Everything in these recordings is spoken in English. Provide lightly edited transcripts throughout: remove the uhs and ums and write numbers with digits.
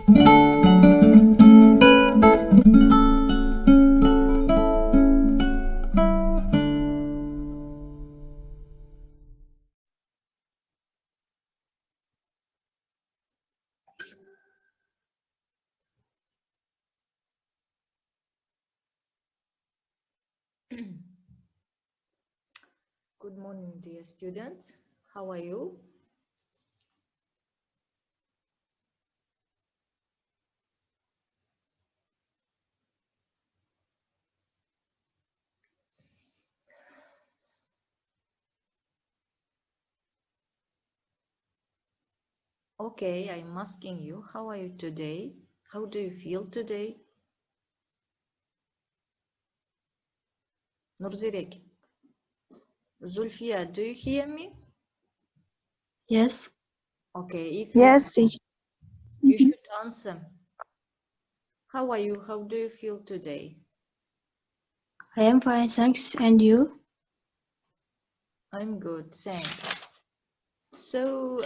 Good morning, dear students. How are you? Okay, I'm asking you, how are you today? How do you feel today? Nurzirek, Zulfia, do you hear me? Yes. Okay, if Yes, teacher. you should answer. How are you? How do you feel today? I am fine, thanks. And you? I'm good, thanks. So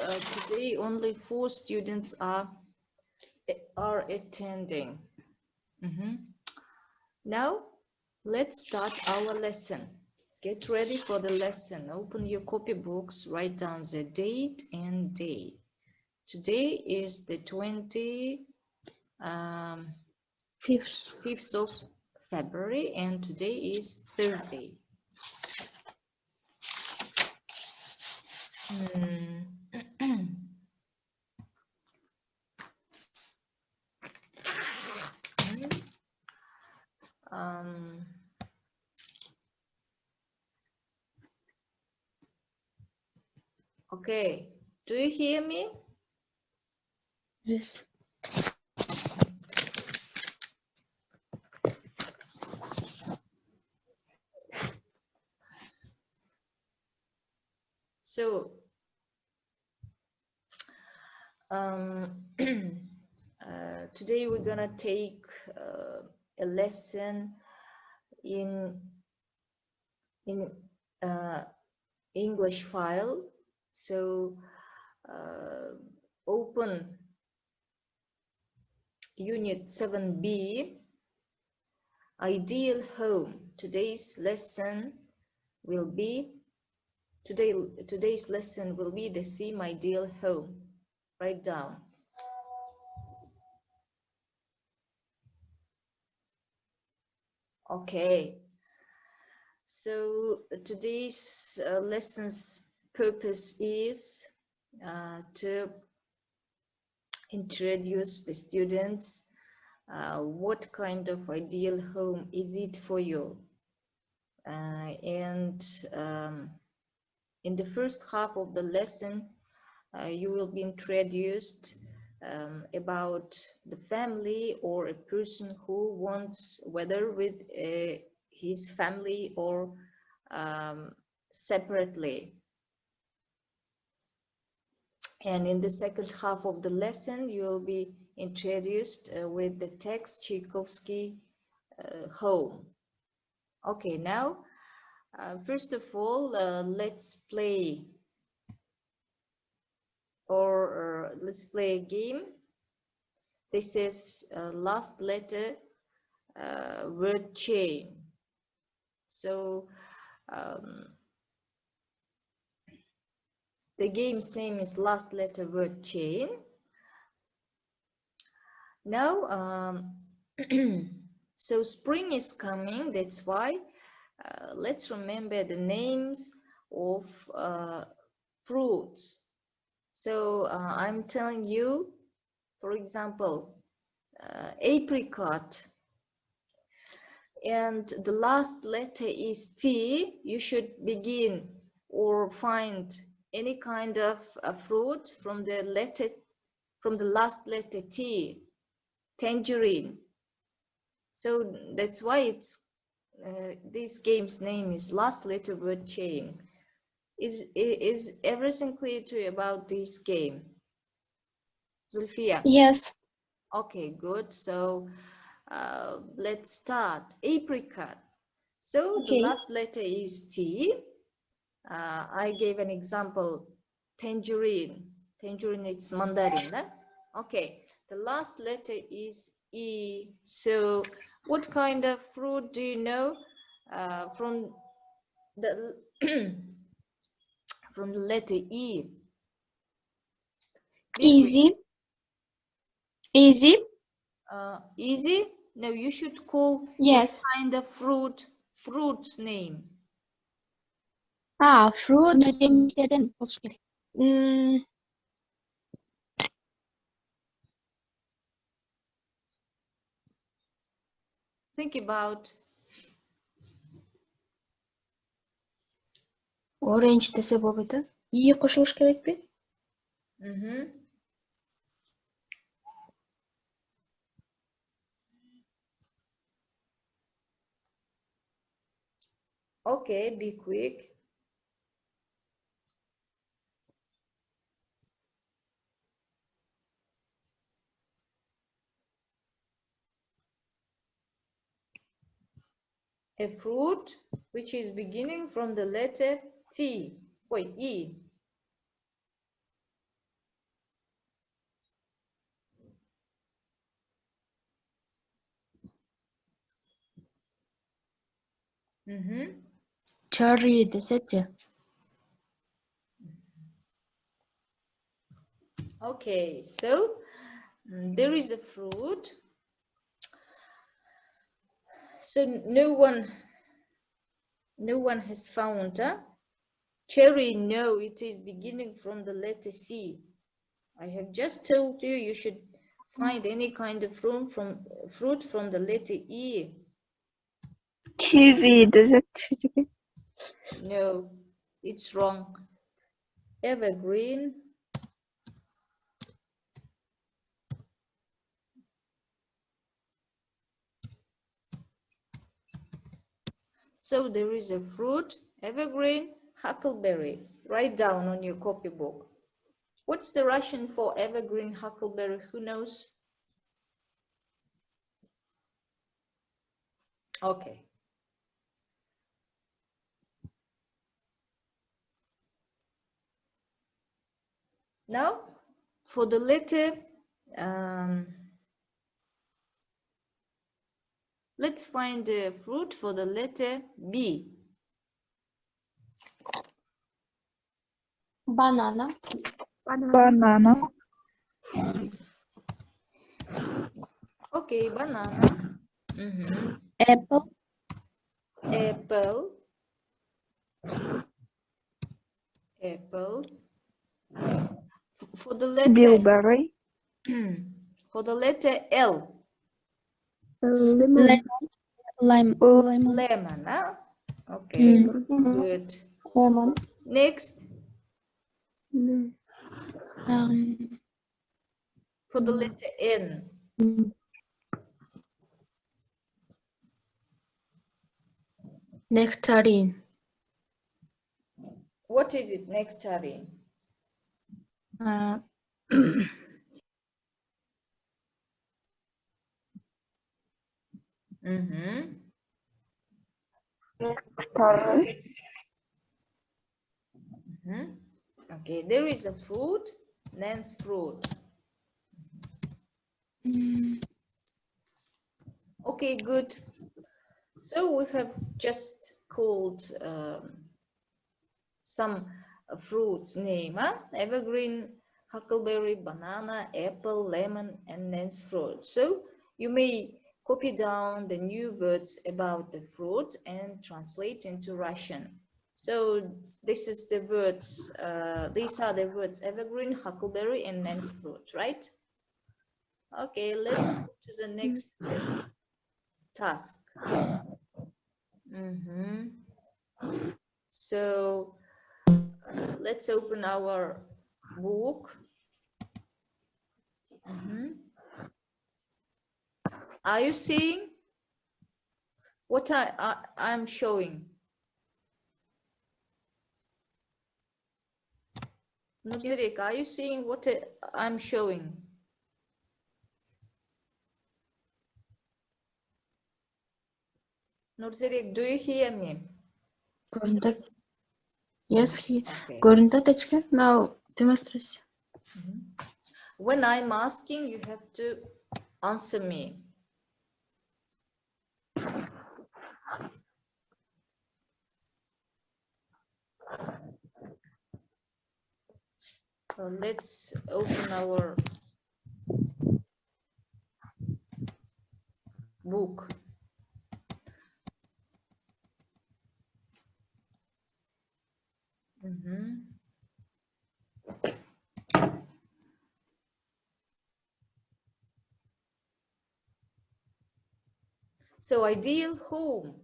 today only 4 students are attending. Now let's start our lesson. Get ready for the lesson. Open your copybooks, write down the date and day. Today is the 5th of February and today is Thursday. Okay, do you hear me? Yes. So today we're gonna take a lesson in English file. So open Unit 7B, Ideal Home. Today's lesson will be the theme Ideal Home. Write down. Okay. So today's lesson's purpose is to introduce the students what kind of ideal home is it for you, and in the first half of the lesson you will be introduced about the family or a person who wants, whether with his family or separately. And in the second half of the lesson, you will be introduced with the text Tchaikovsky Home. Okay, now, first of all, let's play a game. This is last letter word chain. So the game's name is last letter word chain. Now, so spring is coming, that's why let's remember the names of fruits. So I'm telling you, for example, apricot, and the last letter is T. You should begin or find any kind of fruit from the last letter T. Tangerine. So that's why it's this game's name is last letter word chain. Is everything clear to you about this game, Zulfia? Yes. Okay, good. So let's start. Apricot. So the last letter is T. I gave an example. Tangerine. Tangerine, it's mandarin. Okay. The last letter is E. So what kind of fruit do you know from the from the letter E? Easy. Easy. Easy? No, you should call Yes. any kind of fruit name. Fruit. Think about. Orange dese boluydu. İyi qo'shish kerakmi? Okay, be quick. A fruit which is beginning from the letter T. Wait, E. Cherry desechi. Okay, so there is a fruit. So no one has found cherry. No, it is beginning from the letter C. I have just told you you should find any kind of fruit from the letter E. Kiwi desecchi. No, it's wrong. Evergreen. So there is a fruit, evergreen, huckleberry. Write down on your copybook. What's the Russian for evergreen huckleberry? Who knows? Okay. Now, for the letter, let's find the fruit for the letter B. Banana. Banana. Okay, banana. Apple. Apple. Apple. For the letter Bilberry. For the letter L. Lemon. Lemon, huh? Okay, good. Lemon. Next. For the letter N. Nectarine. What is it, nectarine? Okay, there is a fruit, Nan's fruit. Okay, good. So we have just called some fruits name, huh? Evergreen, huckleberry, banana, apple, lemon, and Nan's fruit. So you may copy down the new words about the fruit and translate into Russian. So this is the words, these are the words evergreen, huckleberry, and Nan's fruit, right? Okay, let's go to the next task. So let's open our book. Are you seeing what I'm showing? Nurzirik, are you seeing what I'm showing? Nurzirik, do you hear me? Yes, Okay. Now demonstration. When I'm asking, you have to answer me. So let's open our book. So ideal home.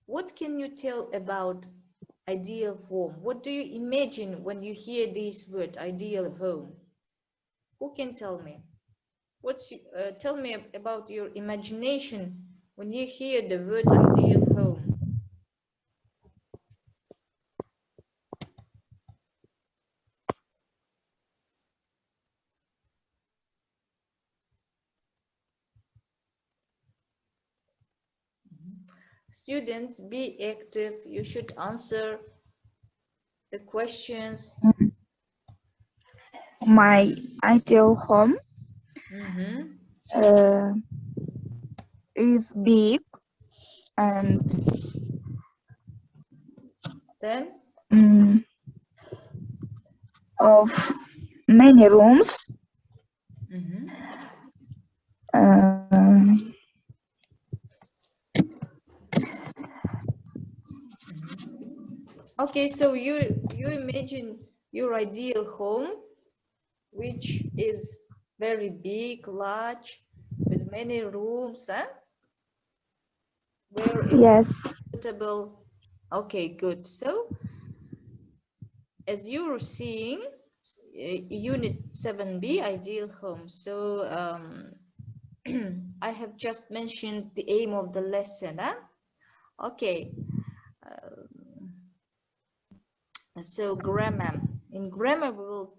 What can you tell about ideal home? What do you imagine when you hear this word, ideal home? Who can tell me? Tell me about your imagination when you hear the word ideal home. Students, be active. You should answer the questions. My ideal home is big and Then? Of many rooms. Okay, so you imagine your ideal home, which is very big, large, with many rooms, huh? Where it's comfortable. Okay, good. So, as you're seeing, Unit 7B, ideal home. So, I have just mentioned the aim of the lesson, huh? Okay. So grammar. In grammar, we will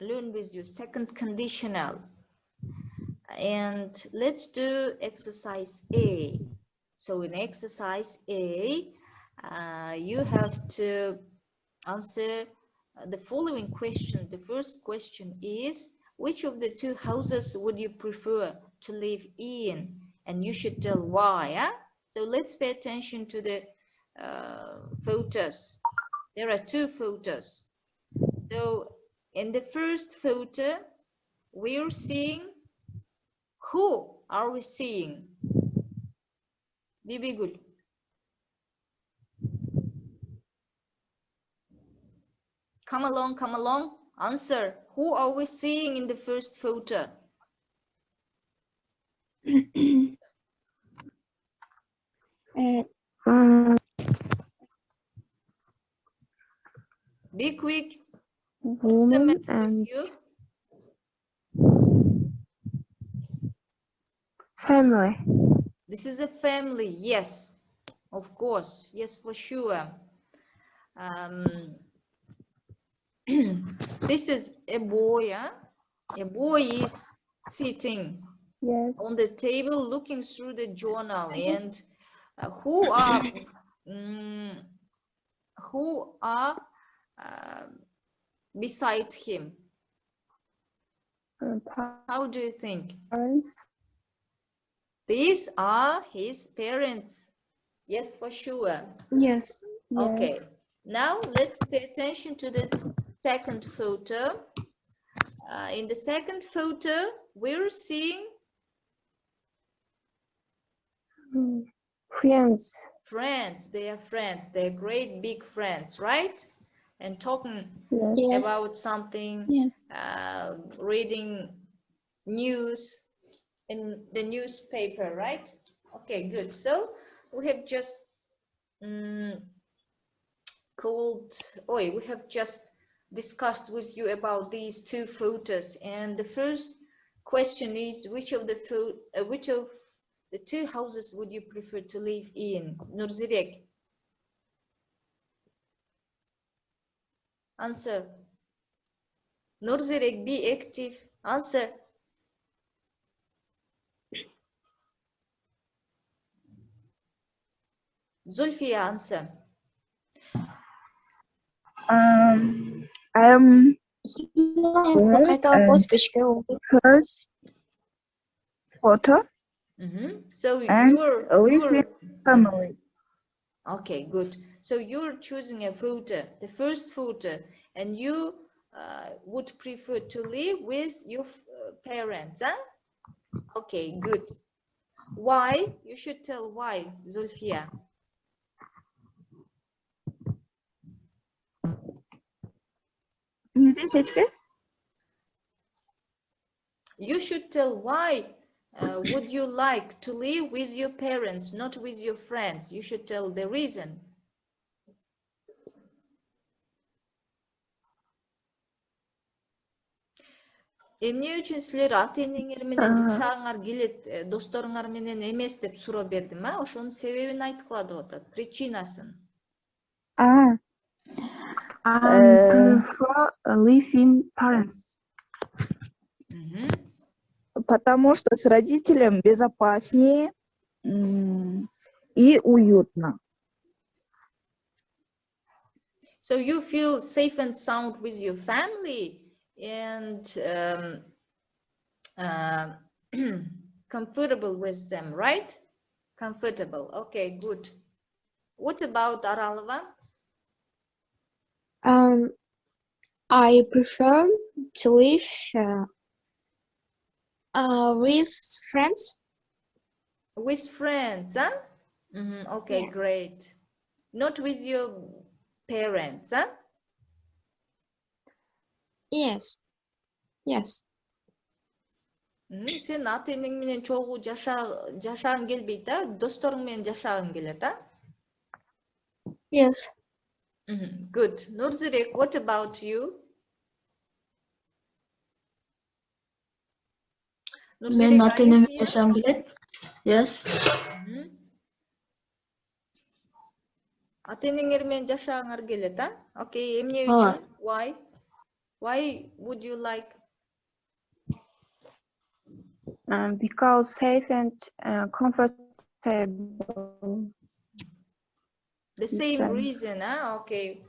learn with you second conditional. And let's do exercise A. So in exercise A, you have to answer the following question. The first question is, which of the two houses would you prefer to live in? And you should tell why. Yeah? So let's pay attention to the photos. There are two photos. So in the first photo, we're seeing, who are we seeing? Bibigul. Come along. Answer. Who are we seeing in the first photo? Be quick. What's the matter with you? Family. This is a family. Yes, of course. Yes, for sure. This is a boy. Huh? A boy is sitting on the table looking through the journal. And who are beside him? How do you think? Parents. These are his parents. Yes, for sure. Yes. Okay. Now let's pay attention to the second photo. In the second photo, we're seeing Friends. friends. They are friends. They're great big friends, right? And talking about something, reading news in the newspaper, right? Okay, good. So we have just we have just discussed with you about these two photos, and the first question is, which of the two houses would you prefer to live in? Nurzirek, answer. Nurzirek, be active. Answer. Zulfiya, answer. I am First first photo So and live in family. Okay, good. So you're choosing a photo, the first photo, and you would prefer to live with your parents, huh? Okay, good. Why? You should tell why, Zulfia. Neden seçti? You should tell why would you like to live with your parents, not with your friends. You should tell the reason. Эмне үчүн силер ата энеңер менен жашагыңар келет, досторуңар менен эмес деп суроо бердим, а? Ошонун себебин айткыла деп атат, причинасын. I prefer living parents. Потому что с родителем безопаснее и уютно. So you feel safe and sound with your family and comfortable with them, right? Comfortable. Okay, good. What about Aralova? I prefer to live with friends. With friends, huh? Okay, Yes. great. Not with your parents, huh? Yes. Yes. Сен ата энең менен чогуу жашагың келбейт, а? Досторуң менен жашагың келет, а? Yes. Good. Nurzirek, what about you? Men ата энеме жашагым келет. Yes. Ата энеңер менен жашагыңар келет, а? Okay, эмне үчүн? Why? Why would you like? Because safe and comfortable. The same reason, huh? Okay.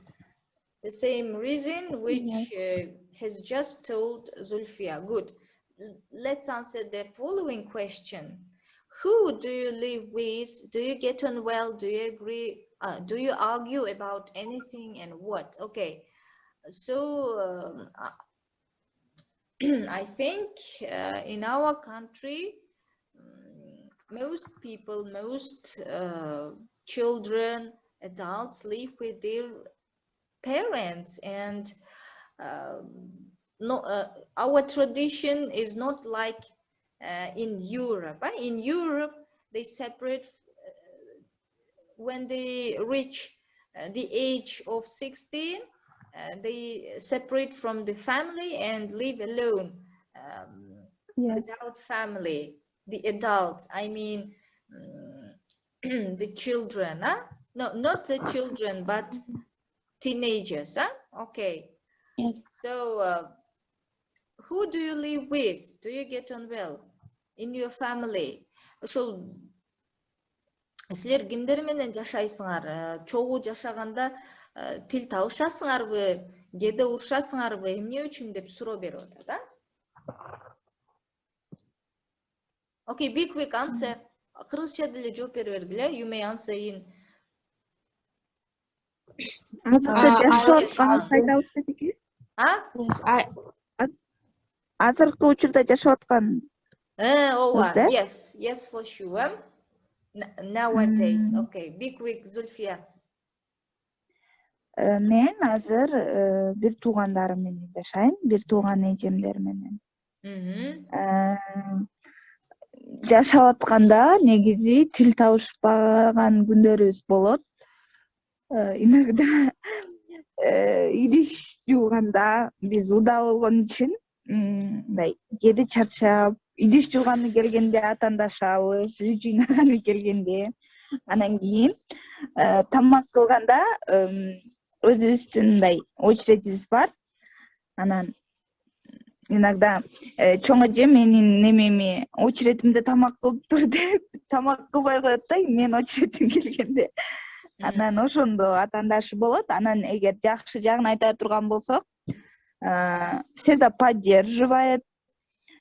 The same reason which has just told Zulfia. Good. Let's answer the following question. Who do you live with? Do you get on well? Do you agree? Do you argue about anything and what? Okay. So I think in our country, most people, most children, adults live with their parents, and our tradition is not like in Europe. In Europe, they separate when they reach the age of 16. They separate from the family and live alone without family. The adults, I mean the children, huh? No, not the children, but teenagers, huh? Okay. Yes. So who do you live with? Do you get on well in your family? So силер кимдер менен жашайсыңар? Чогуу жашаганда тил табышасыңарбы, кээде урушасыңарбы, эмне үчүн деп суроо берип атат, а? Okay, be quick answer. Кыргызча деле жооп бере бергиле. You may answer in. Азыркы учурда жашап аткан. Yes, yes, for sure. Nowadays, okay. Be quick, Zulfia. Мен азыр бир туугандарым менен жашайм, бир тууган эжемдер менен. Жашап атканда негизи тил табышпаган күндөрүбүз болот. Иногда идиш жууганда биз уда болгон үчүн мындай кээде чарчап, идиш жууганы келгенде атандашабыз, жыйнаганы келгенде. Анан кийин тамак кылганда өзүбүздүн мындай очередибиз бар. Анан иногда чоң эже менин немеми очередимде тамак кылып тур деп тамак кылбай коет да, мен очередим келгенде. Анан ошондо атаандашы болот. Анан эгер жакшы жагын айта турган болсок, всегда поддерживает.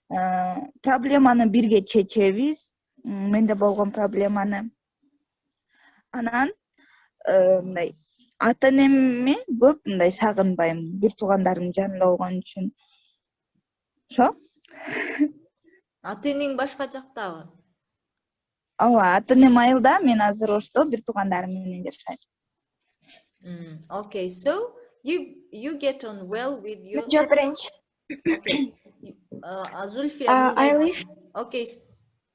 Проблеманы бирге чечебиз. Менде болгон проблеманы. Анан мындай ата энемми көп мындай сагынбайм, бир туугандарымдын жанында болгон үчүн. Ошо? Ата энең башка жактабы? Ооба, ата энем айылда, мен азыр Ошто бир туугандарым менен жашайм. Okay, so you get on well with your Your parents. Okay. Zulfia, I live. Okay,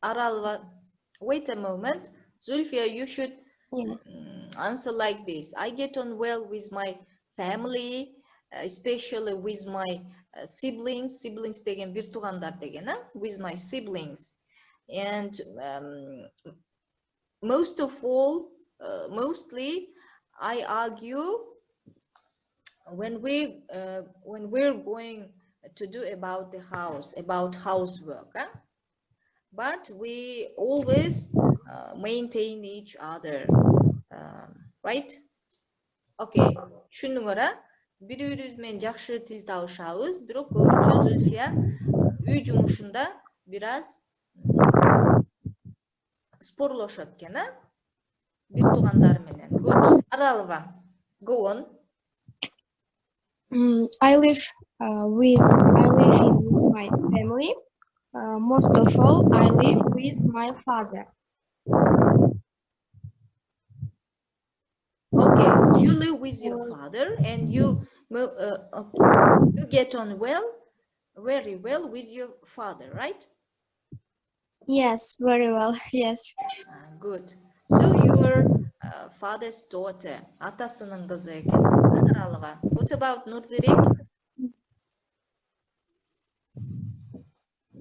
Aralva, wait a moment. Zulfia, you should Yeah. answer like this. I get on well with my family, especially with my siblings. Siblings деген бир туугандар деген, with my siblings. And most of all, mostly, I argue when we're going to do about the house, about housework, but we always maintain each other, right? Okay, түшүндүңөр, бири-бирибиз менен жакшы тил табышабыз, бирок көбүнчө Зүлфия үй жумушунда бир аз спорлошот экен, бир туугандары менен. Good. Аралова, go on. I live with my family. Most of all, I live with my father. Okay, you live with your father and you get on very well with your father, right? Yes, very well. Yes. Good. So your father's daughter, атасынын кызы экен, Аралова. What about Nurzirik?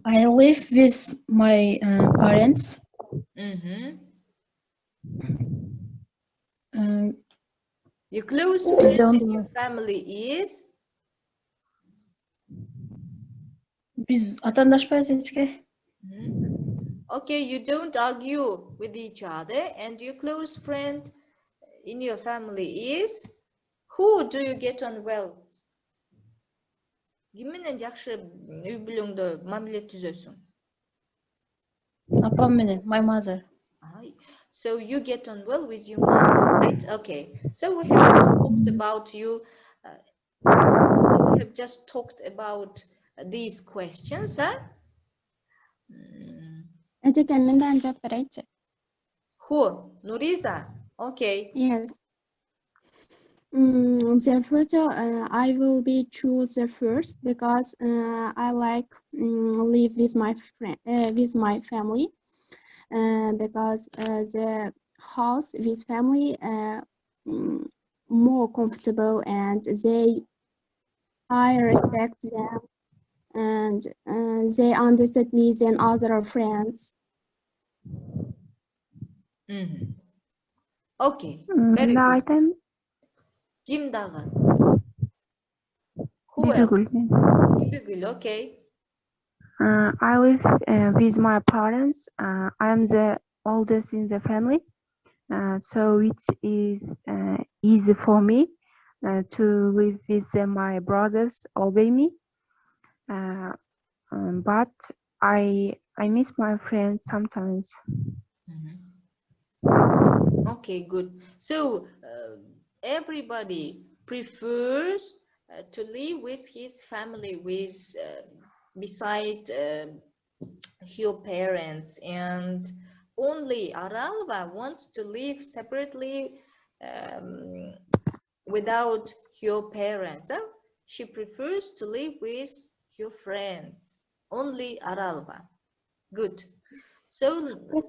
I live with my parents. Your close friend in your family is? Biz atandashpayız etke. Okay, you don't argue with each other, and your close friend in your family is? Who do you get on well? Ким менен жакшы үй бүлөңдө мамиле түзөсүң? Apam менен, my mother. So you get on well with your mother, right? Okay. So we have just talked about you. We have just talked about these questions, huh? Who? Nuriza? Okay. Yes. Therefore, I will be choose the first because I like live with my friend, with my family, because the house with family more comfortable, and I respect them, and they understand me than other friends. Okay. Very good. Айтайын. Ким дагы? Who else? Бибигүл, okay. I live with my parents. I am the oldest in the family, so it is easy for me to live with my brothers obey me. But I miss my friends sometimes. Okay, good. So everybody prefers to live with his family, with beside your parents, and only Aralva wants to live separately without your parents. She prefers to live with your friends. Only Aralva. Good. So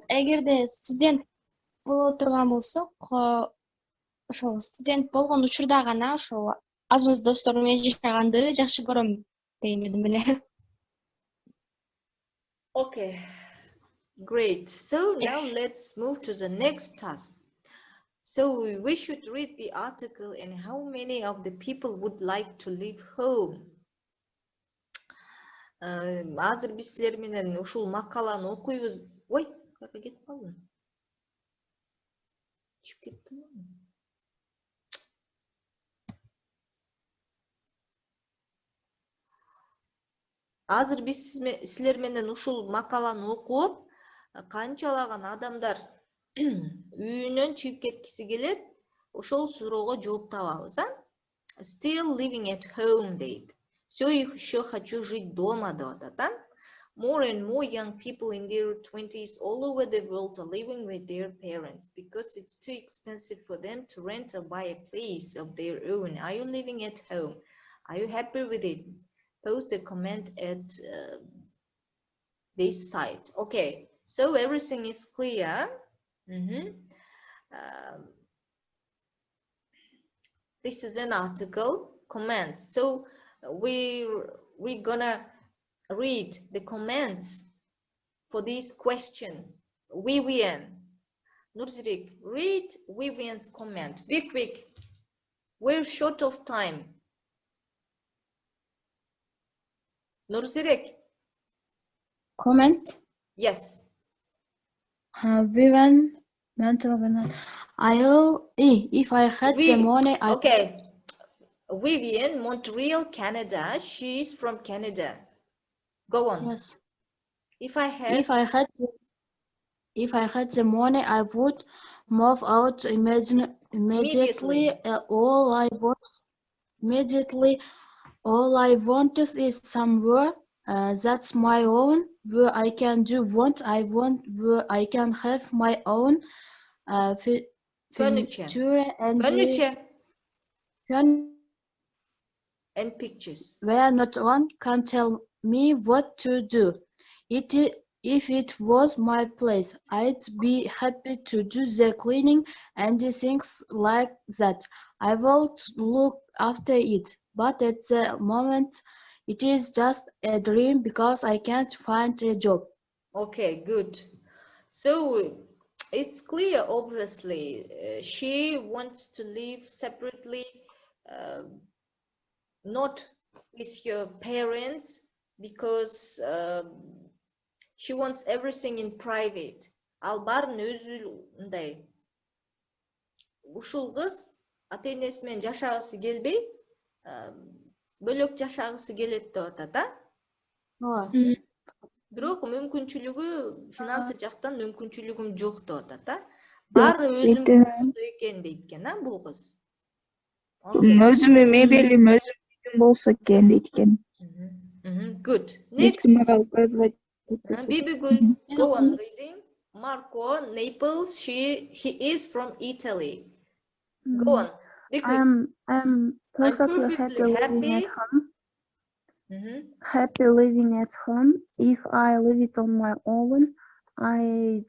Эгерде студент боло турган болсок, ошол студент болгон учурда гана ошол аз маз досторум менен жашаганды жакшы көрөм деген едим эле. Okay, great. So now let's move to the next task. So we should read the article and how many of the people would like to leave home. Азыр биз силер менен ушул макаланы окуйбуз. Ой, каяка кетип калдым? Чыгып кеттим. азыр биз силер менен ушул макаланы окуп, канчалаган адамдар үйүнөн чыгып кеткиси келет, ошол суроого жооп табабыз, а? Still living at home дейт. Все еще хочу жить дома деп атат, а? More and more young people in their 20s all over the world are living with their parents because it's too expensive for them to rent or buy a place of their own. Are you living at home? Are you happy with it? Post a comment at this site. Okay, so everything is clear. This is an article, comments. So we're gonna read the comments for this question. Vivian, Nurzirik, read Vivian's comment. Be quick. We're short of time. Nurzirik. Comment. Yes. Vivian, if I had the money, okay. Vivian, Montreal, Canada. She's from Canada. Go on. Yes. If I had the money, I would move out immediately. All I want is somewhere that's my own, where I can do what I want, where I can have my own furniture and pictures, where not one can tell me what to do. If it was my place, I'd be happy to do the cleaning and the things like that. I will look after it, but at the moment, it is just a dream because I can't find a job. Okay, good. So it's clear, obviously, she wants to live separately, not with your parents, because she wants everything in private. Ал баарын өзүндай. Ушул кыз ата-энеси менен жашагысы келбей, бөлөк жашагысы келет деп атат, а? Бирок мүмкүнчүлүгү, финансы жактан мүмкүнчүлүгүм жок деп атат, а? Баары өзүм болсо экен дейт экен, а, бул кыз. Өзүмө мебелим өзүм болсо экен дейт экен. Good. Next. Bibigul, go on reading. Marco, Naples, he is from Italy. Go on. I'm perfectly happy living at home. Happy living at home. If I live it on my own, I'd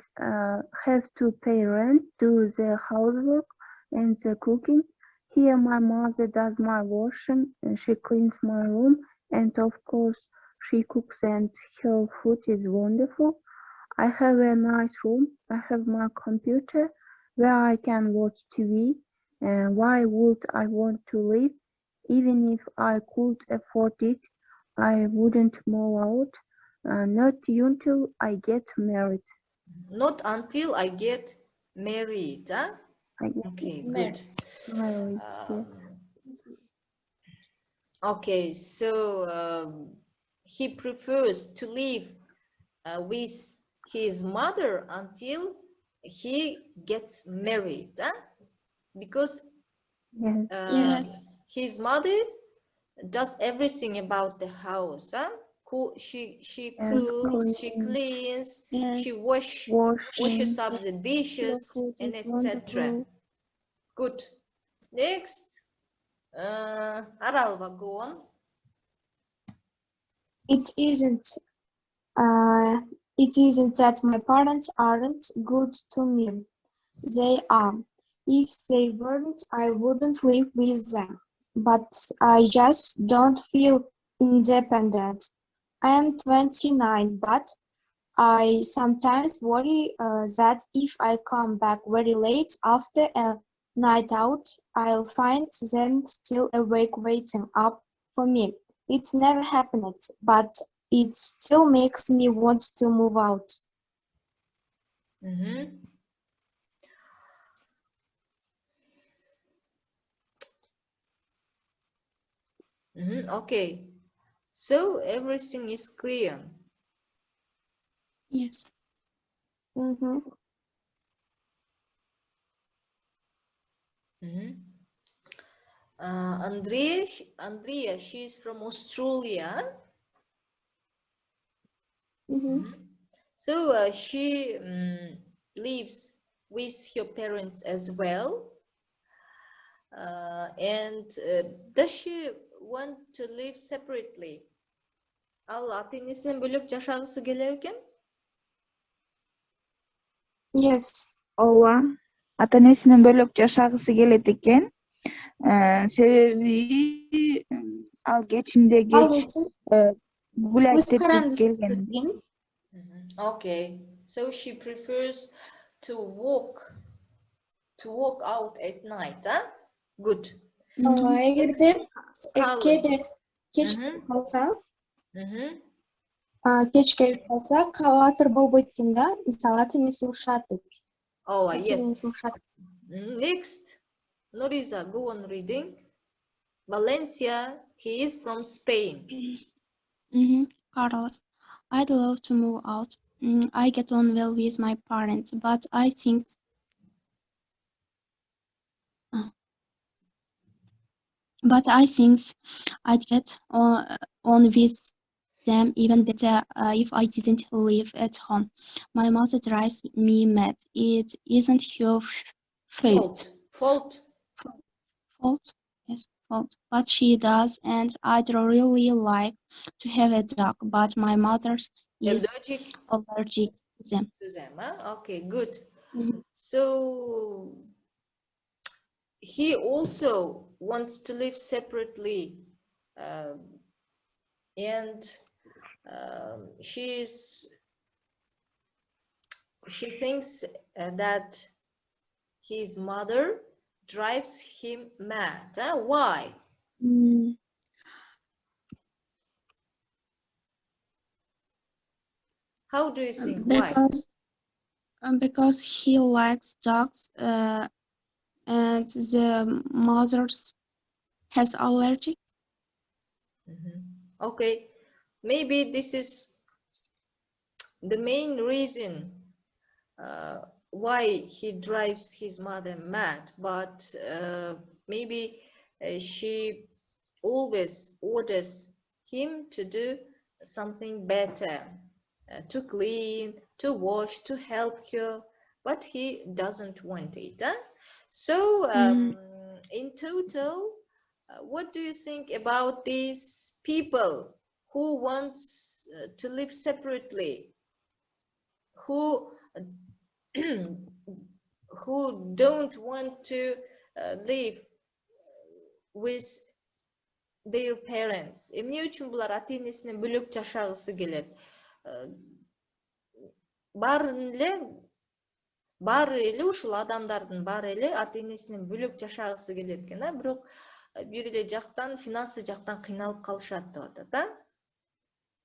have to pay rent, do the housework and the cooking. Here my mother does my washing, and she cleans my room, and of course she cooks and her food is wonderful. I have a nice room. I have my computer where I can watch TV. Why would I want to live? Even if I could afford it, I wouldn't move out. Not until I get married. Not until I get married, huh? Okay, good. Married, yes. Okay, so he prefers to live with his mother until he gets married, huh? Because his mother does everything about the house, huh? She cooks, she cleans, she washes up the dishes, and etc. Good. Next, Aralva, go on. It isn't that my parents aren't good to me. They are. If they weren't, I wouldn't live with them. But I just don't feel independent. I am 29, but I sometimes worry that if I come back very late after a night out, I'll find them still awake waiting up for me. It's never happened, but it still makes me want to move out. Okay. So everything is clear. Yes. Andrea, she's from Australia. So she lives with her parents as well. And does she want to live separately? Ал ата-энесинен бөлөк жашагысы келет экен? Yes. ооба, ата-энесинен бөлөк жашагысы келет экен. Себеби ал кечинде кеч гулять этип келген. Okay, so she prefers to walk out at night, huh? Good. Эгерде кеч калса, кечке калса кабатыр болбойт экен да, мисалы ата-энеси урушат деп. Oh, yes. Next, Noriza, go on reading. Valencia, he is from Spain. Carlos, I'd love to move out. I get on well with my parents, but I think I'd get on with them even better if I didn't live at home. My mother drives me mad. It isn't her fault. Yes, fault. But she does, and I'd really like to have a dog, but my mother is allergic to them. Huh? Okay, good. So he also wants to live separately, and she thinks that his mother drives him mad. Why? How do you think? Why? Because he likes dogs, and the mother has allergic. Okay, maybe this is the main reason why he drives his mother mad, but maybe she always orders him to do something better, to clean, to wash, to help her, but he doesn't want it. So in total, what do you think about these people who wants to live separately, who don't want to live with their parents? Эмне үчүн булар ата-энесинен бөлөк жашагысы келет? Баары эле ушул адамдардын баары эле ата-энесинен бөлөк жашагысы келет экен, бирок бир эле жактан, финансы жактан кыйналып калышат деп атат,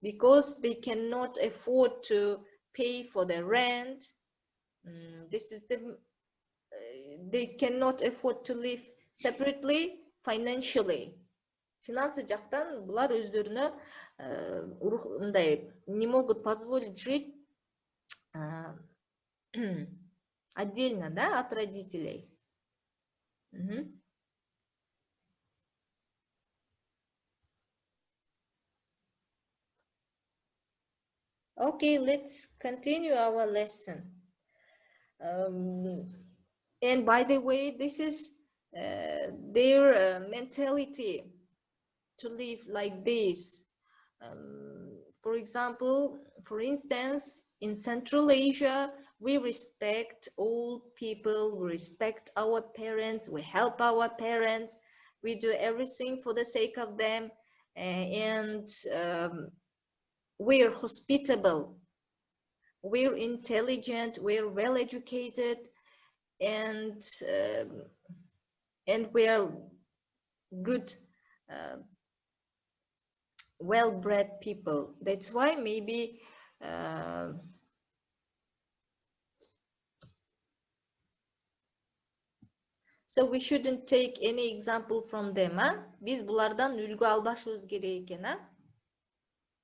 because they cannot afford to pay for the rent. They cannot afford to live separately financially. Финансы жактан булар өздөрүнө мындай не могут позволить жить отдельно, да, от родителей. Okay, let's continue our lesson. And by the way, this is their mentality to live like this. For example, for instance, in Central Asia, we respect all people, we respect our parents, we help our parents, we do everything for the sake of them, and we're hospitable, we're intelligent, we're well educated, and we're good, well-bred people. That's why maybe so we shouldn't take any example from them. Биз булардан үлгү албашыбыз керек экен.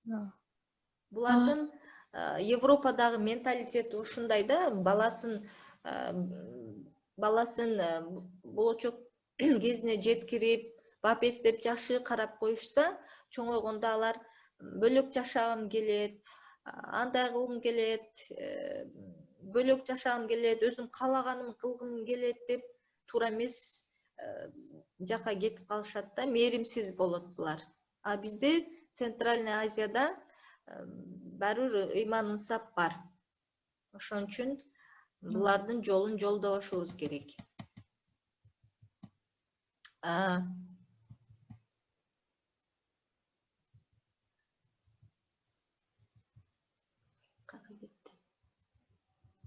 Бұлардың Европадағы менталитеті ушундай да, баласын болочок кезине жеткирип, бапестеп жакшы карап коюшса, чоңойгондо алар бөлөк жашагым келет, андай кылгым келет, бөлөк жашагым келет, өзүм каалаганым кылгым келет деп туура эмес жака кетип калышат да, мээримсиз болот булар. А бизде Центральный Азияда баары бир ыйман ынсап бар. Ошон үчүн булардын жолун жолдошубуз керек.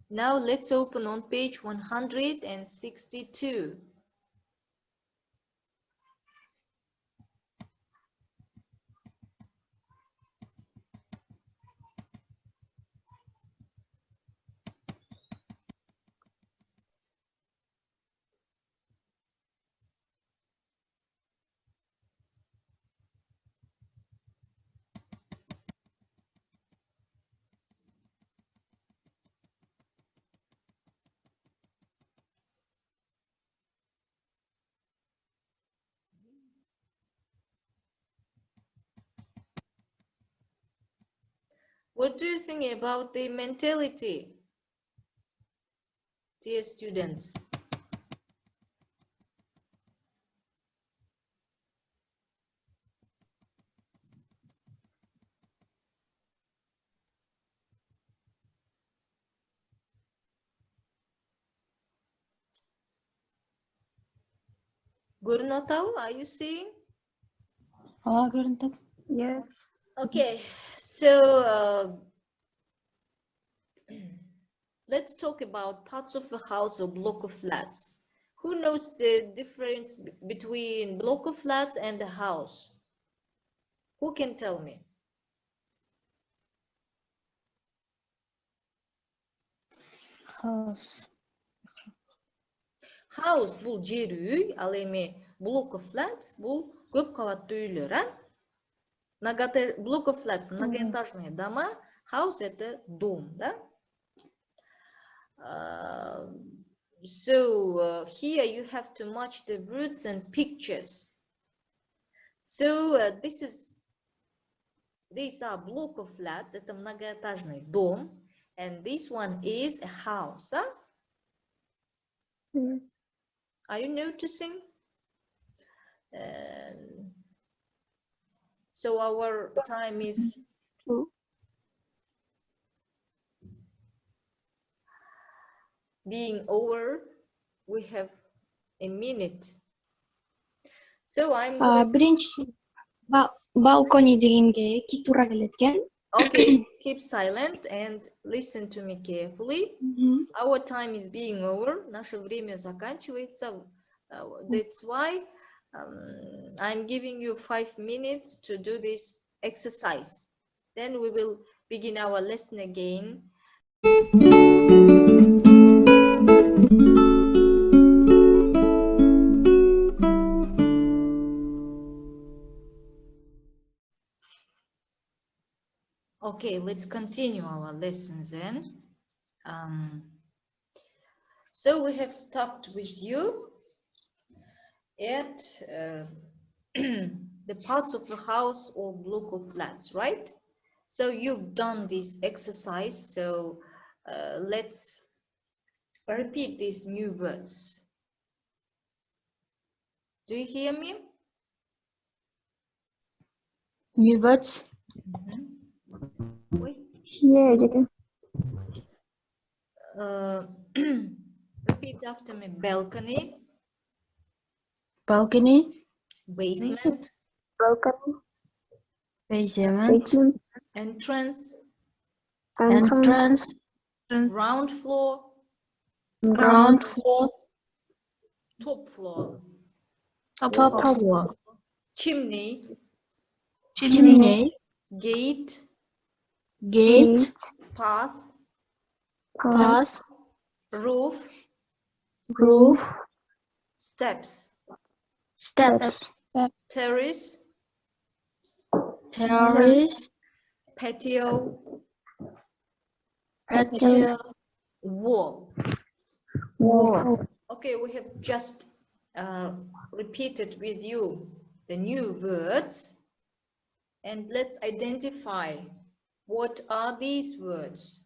Now let's open on page 162. What do you think about the mentality, dear students? Görünüyor, are you seeing? Yes. Okay, so let's talk about parts of a house or block of flats. Who knows the difference between block of flats and a house? Who can tell me? House бул жер үй, ал эми block of flats бул көп кабаттуу үйлөр, Block of flats, многоэтажные дома, house это дом, да? So here you have to match the words and pictures. So these are block of flats, это многоэтажный дом, and this one is a house. Yes. Are you noticing? So our time is being over. We have a minute. So I'm going... Биринчиси балкони дегенге эки туура келет экен. Okay, keep silent and listen to me carefully. Our time is being over. Наше время заканчивается. That's why I'm giving you 5 minutes to do this exercise. Then we will begin our lesson again. Okay, let's continue our lessons then. So we have stopped with you at the parts of the house or block of flats, right? So you've done this exercise, so let's repeat these new words. Do you hear me? New words. Yeah. Repeat after me. Balcony. Balcony. Basement. Balcony. Basement. Entrance. Entrance. Ground floor. Ground floor. Top floor. Top floor. Chimney. Chimney. Gate. Gate. Path. Path. Roof. Steps. Steps. Terrace. Terrace. patio, Patio. wall. Wall. Okay, we have just repeated with you the new words, and let's identify what are these words.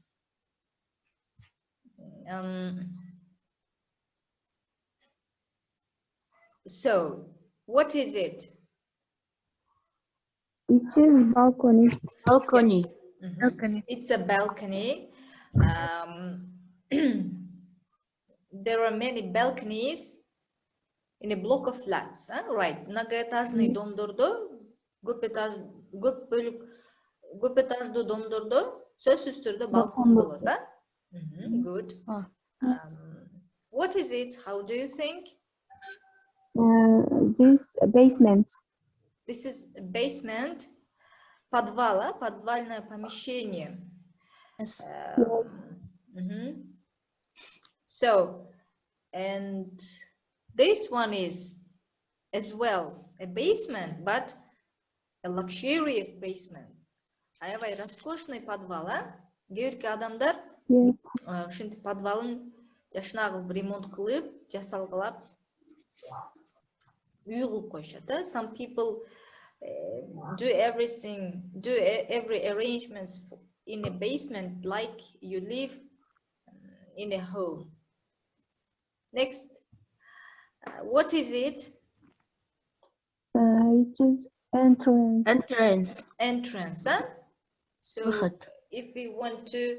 So, what is it? It is balcony. Balcony. Yes. Mhm. Balcony. It's a balcony. There are many balconies in a block of flats. Right. Многоэтажный домдордо, көп этаждуу домдордо сөзсүз түрдө балкон болот. Good. What is it? How do you think? This basement. This is a basement. Подвал, подвальное помещение. Yes. So, and this one is as well a basement, but a luxurious basement. Аябай роскошный подвал, Кейбирки адамдар Yes. ушинтип подвалын жашына кылып ремонт кылып, жасалгылап үй кылып коюшат. Some people do every arrangements in a basement like you live in a home. Next, what is it? It is entrance. Entrance. Entrance. So Выход. if we want to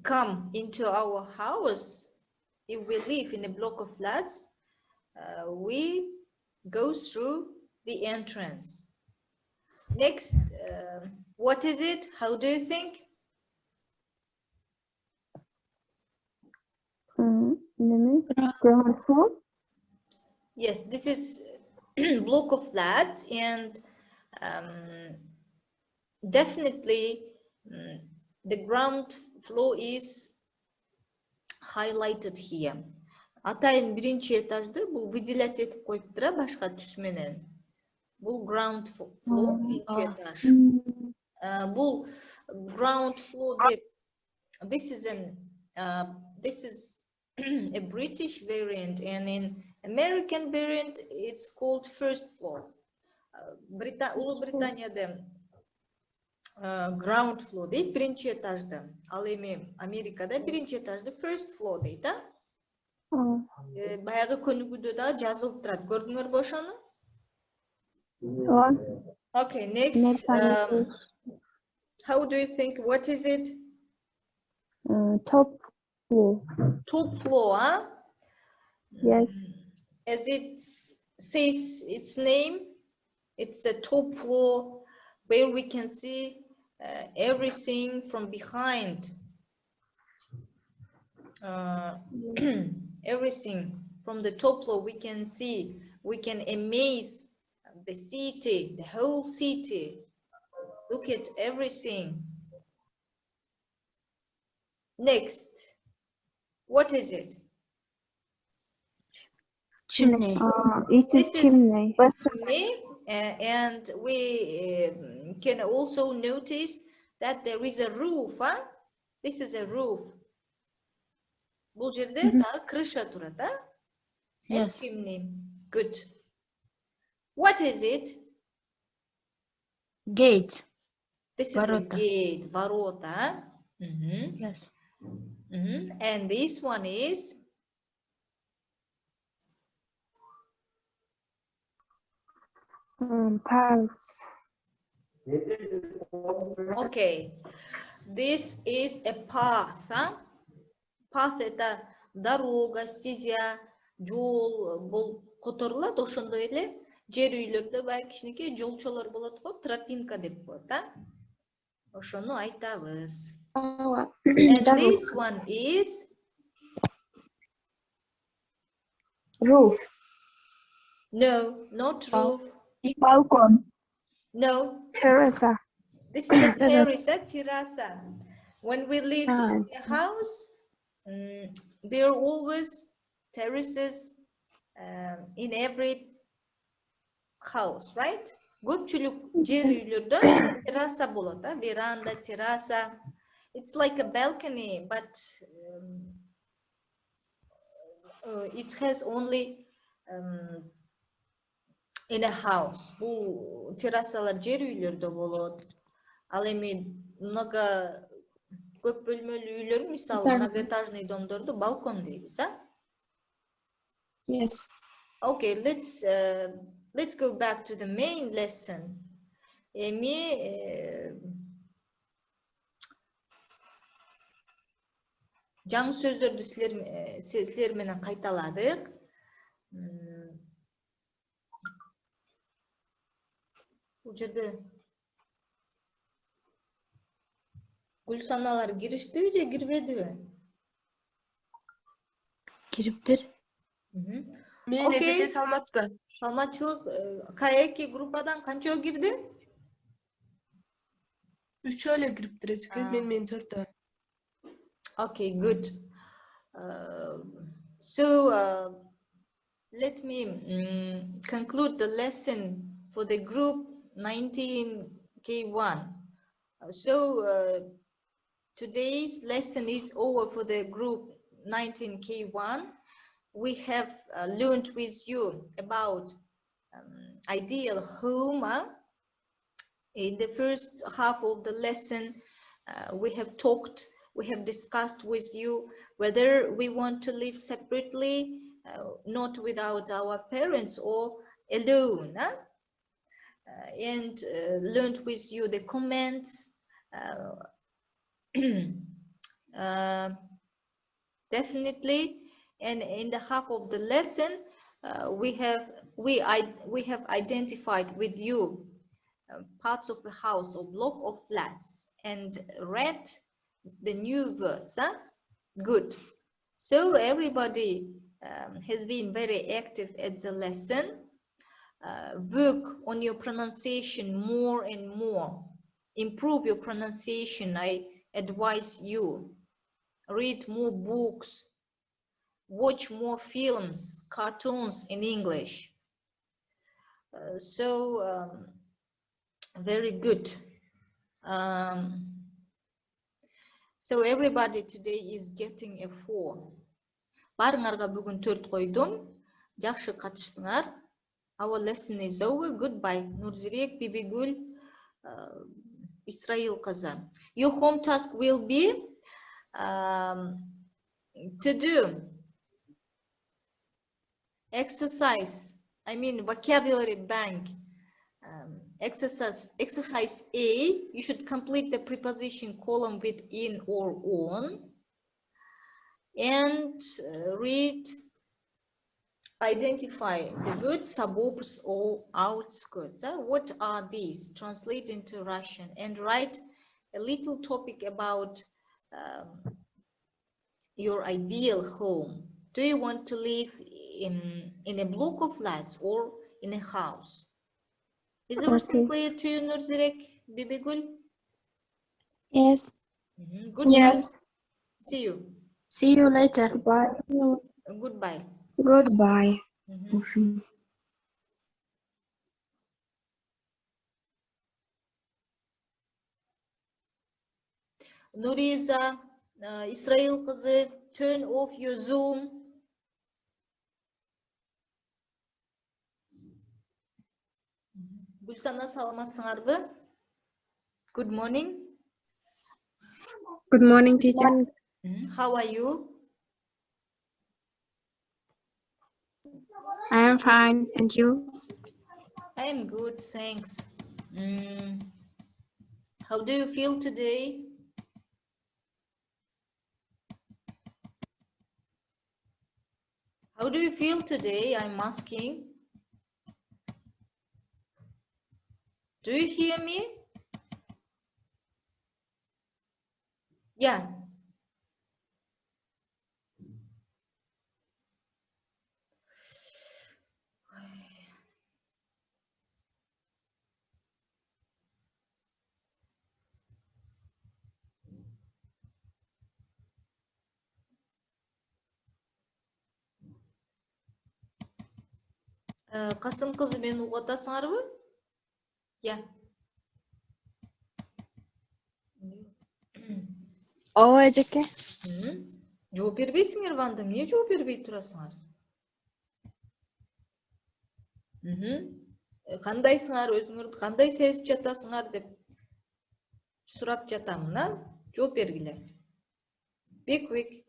come into our house, if we live in a block of flats, we go through the entrance. Next, what is it? How do you think? Ground floor. Yes, this is block of flats, and definitely the ground floor is highlighted here. Атайын биринчи этажды бул выделять этип коюптур башка түс менен. Бул ground floor, биринчи этаж. Бул ground floor деп, this is a British variant, and in American variant it's called first floor. Улуу Британияда ground floor дейт, биринчи этажды. Ал эми Америкада биринчи этажды first floor дейт, Баягы көнүгүүдө да жазылып турат. Көрдүңөрбү ошону? Okay, next. How do you think? What is it? Top floor. Top floor, Yes. As it says its name, it's a top floor where we can see everything from behind. Everything from the top floor we can see. We can amaze the city, the whole city. Look at everything. Next, what is it? Chimney. It is This is chimney. chimney, and we can also notice that there is a roof. This is a roof. Бул жерде дагы крыша турат, Yes. Chimney. Good. What is it? Gate. This is Ворота. a gate, ворота. Yes. And this one is Palace. okay. This is a path. Path это дорога, стезя, жол, бул которулат, ошондой эле жер үйлөрдө баягы кичинекей жолчолор болот го, тропинка деп коет, ошону айтабыз. And this one is Roof. no, not roof. Balkon. No, Terrace. this is a terrace, terraza. When we live in a house, there are always terraces in every house, right? Көпчүлүк жер үйлөрдө терраса болот, веранда, terrasa. It's like a balcony, but it has only in a house. Бул террасалар жер үйлөрдө болот. Ал эми много көп бөлмөлүү үйлөр, мисалы многоэтажный домдорду балкон дейбиз, Yes. Okay, let's go back to the main lesson. Эми жаңы сөздөрдү силер менен кайталадык. Бул жерде Гүлсаналар кириштиби же кирбедиби? Кириптир. Мен эжеке саламатсызбы? Саламатчылык К2 группадан канчоо кирди? 3 эле кириптир эжеке, мен 4. Okay, good. So let me conclude the lesson for the group 19k1. So today's lesson is over for the group 19k1. We have learned with you about ideal home. In the first half of the lesson, we have discussed with you whether we want to live separately, not without our parents or alone, and learned with you the comments. Definitely, and in the half of the lesson, we have identified with you parts of the house or block of flats and read the new words. Good. So everybody has been very active at the lesson. Work on your pronunciation more and more. Improve your pronunciation, I advise you. Read more books. Watch more films, cartoons in English. Very good. So everybody today is getting a 4. Барыңарга бүгүн 4 койдум. Жакшы катыштыңар. Our lesson is over. Goodbye. Нурзирек, Бибигүл, Исраил кызы. Your home task will be to do exercise. I mean vocabulary bank. Exercise A, you should complete the preposition column with in or on, and identify the words suburbs or outskirts. What are these? Translate into Russian and write a little topic about your ideal home. Do you want to live in a block of flats or in a house? Is everything clear to you, Nurzirek, Bibigul? Yes. Goodbye. Yes. See you. See you later. Goodbye. Goodbye. Goodbye. Nuriza, Israel kızı, turn off your Zoom. Gülsana salamatsınarбы? Good morning. Good morning, teacher. How are you? I am fine, and you? I am good, thanks. How do you feel today? How do you feel today? I'm asking. Do you hear me? Yeah. Касым кызы, мени угуп атасыңарбы? Yeah. ооба эжеке. Жооп бербейсиңер Ванда, эмне жооп бербей турасыңар? Кандайсыңар, өзүңөрдү кандай сезип жатасыңар деп сурап жатам, да? Жооп бергиле. Be quick.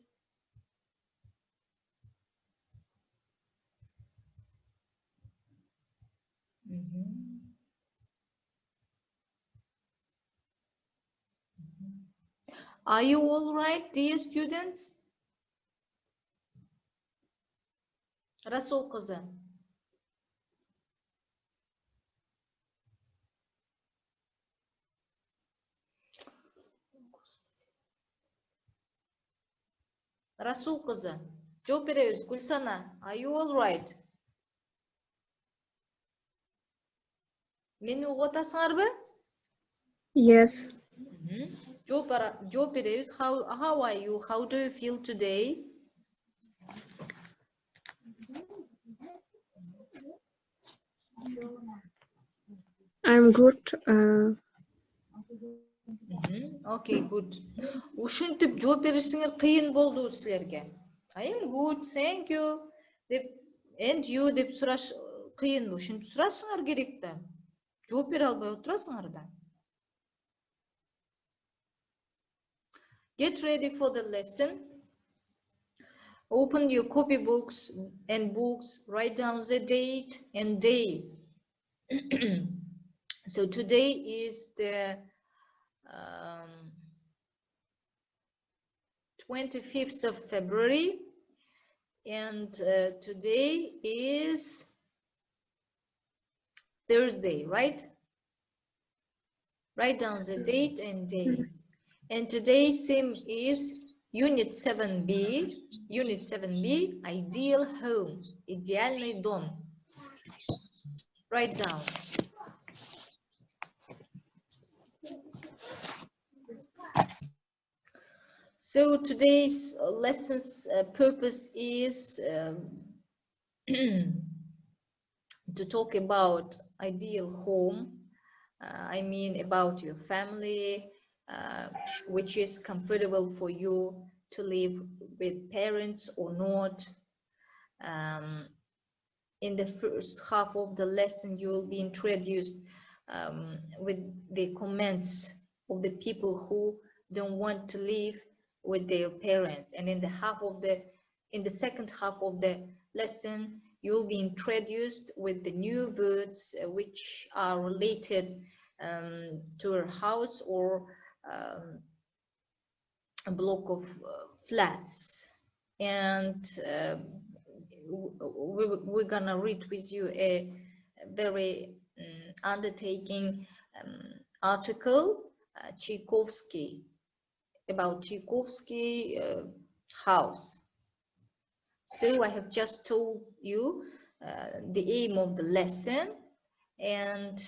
Are you all right, dear students? Расул кызы. Расул кызы. Жооп беребиз. Гүлсана, are you all right? Мени угуп атасыңарбы? Yes. Жооп беребиз. How are you? How do you feel today? I'm good. Okay, good. Ушинтип жооп беришиңер кыйын болду силерге. I am good, thank you. And you деп сураш кыйын. Ушинтип сурашыңар керек да. Жооп бере албай отурасыңар да. Get ready for the lesson. Open your copybooks and books. Write down the date and day. So today is the 25th of February, and today is Thursday, right? Write down the date and day. And today's theme is Unit 7B. Unit 7B, Ideal Home, Идеальный дом. Write down. So today's lesson's purpose is to talk about ideal home. I mean about your family, which is comfortable for you to live with parents or not. In the first half of the lesson, you will be introduced with the comments of the people who don't want to live with their parents, and in the second half of the lesson, you will be introduced with the new words which are related to a house or a block of flats. And we're gonna read with you a very undertaking article, Tchaikovsky, about Tchaikovsky house. So I have just told you the aim of the lesson, and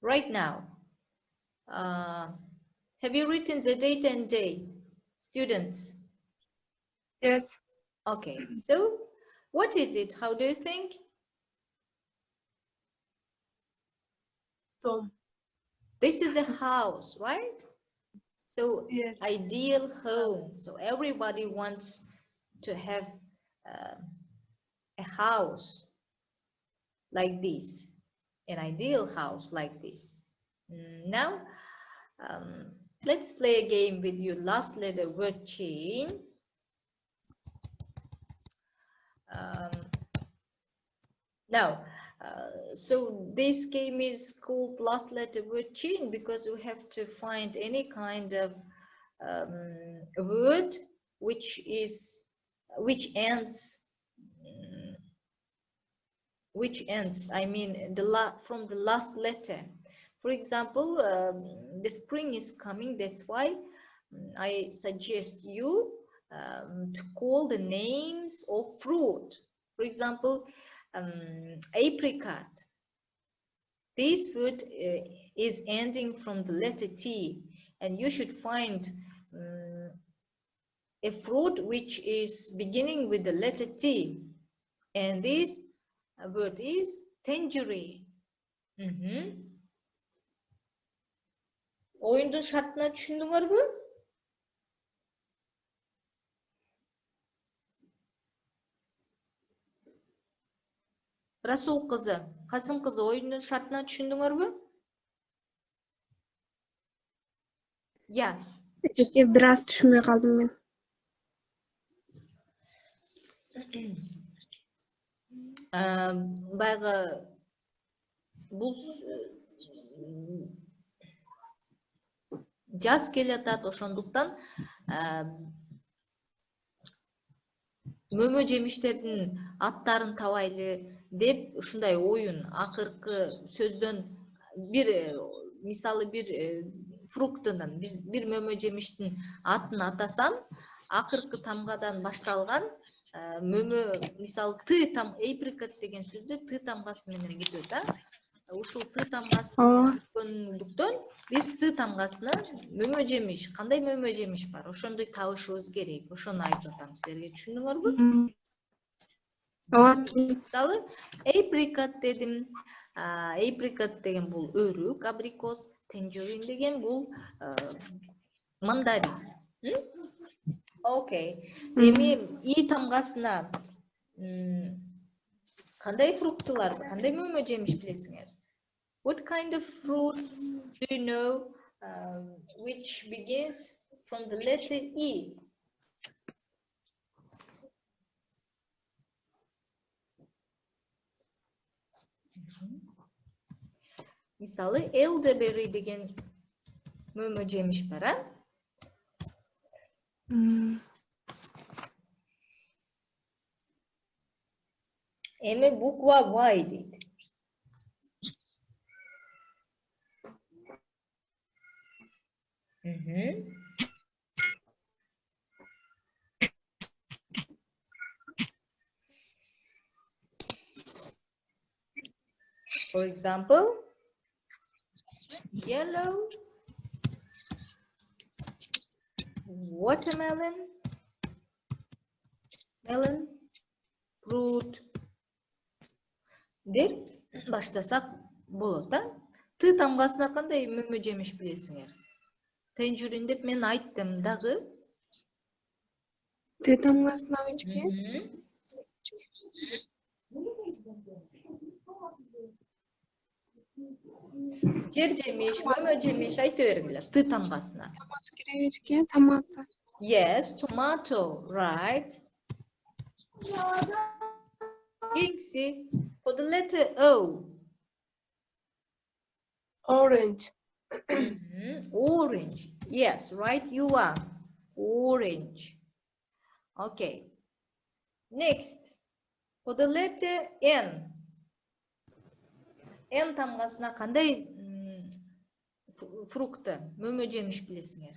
right now, have you written the date and day, students? Yes. Okay, so what is it? How do you think? Tom. This is a house, right? So Yes. ideal home. So everybody wants to have a house like this, an ideal house like this. Now, let's play a game with your last letter word chain. Now, so this game is called last letter word chain because we have to find any kind of word which ends. I mean from the last letter. For example, the spring is coming. That's why I suggest you to call the names of fruit. For example, apricot. This word is ending from the letter T, and you should find a fruit which is beginning with the letter T. And this word is tangerine. Oyundun şartına düşündüңөрбү? Расул кызы, Касым кызы, oyundun şartına düşündüңөрбү? Ya. Biraz düşünmeye kaldım ben. Баягы бул жаз келатат, ошондуктан мөмө жемиштердин аттарын табайлы деп ушундай оюн акыркы сөздөн бир мисалы бир фруктунан бир мөмө жемиштин атын атасам, акыркы тамгадан башталган мөмө, мисалы ты там apricot деген сөздө ты тамгасы менен кетет да. Ушул ты тамгасын түшкөндүктөн биз ты тамгасына мөмө жемиш, кандай мөмө жемиш бар, ошондой табышыбыз керек. Ошону айтып атам силерге, түшүндүңөрбү? Мисалы apricot дедим. Apricot деген бул өрүк, абрикос, tangerine деген бул мандарин. Окей. Эми и тамгасына кандай фруктулар, кандай мөмө жемиш билесиңер? What kind of fruit do you know which begins from the letter E? Мисалы, elderberry деген мөмө жемиш бар, а? Эми буква Y дейт. For example, yellow, watermelon, melon, fruit деп баштасак болот да. Ты тамгасына кандай мөмө жемиш билесиңер? Tangerine деп мен айттым дагы. Ты тамгасына эчке? Жер жемиш, мөмө жемиш айта бергиле. Ты тамгасына. Tomato керебичке, tomato. Yes, tomato, right? Kingsi, for the letter O. Orange. Orange. Yes, right, you are. Orange. Okay. Next, for the letter N. N тамгасына кандай фрукты, мөмө жемиш билесиңер?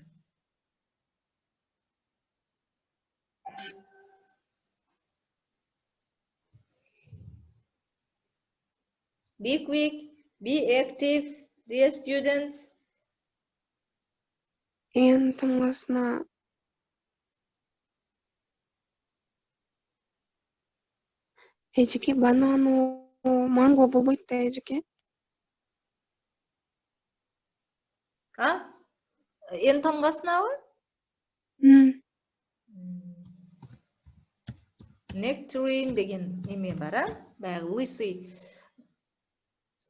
Be quick, be active, dear students. Н тамгасына эчке банану, манго болбойт да эчке. Н тамгасынабы? Nectarine деген эме бар, а? Баягы лысый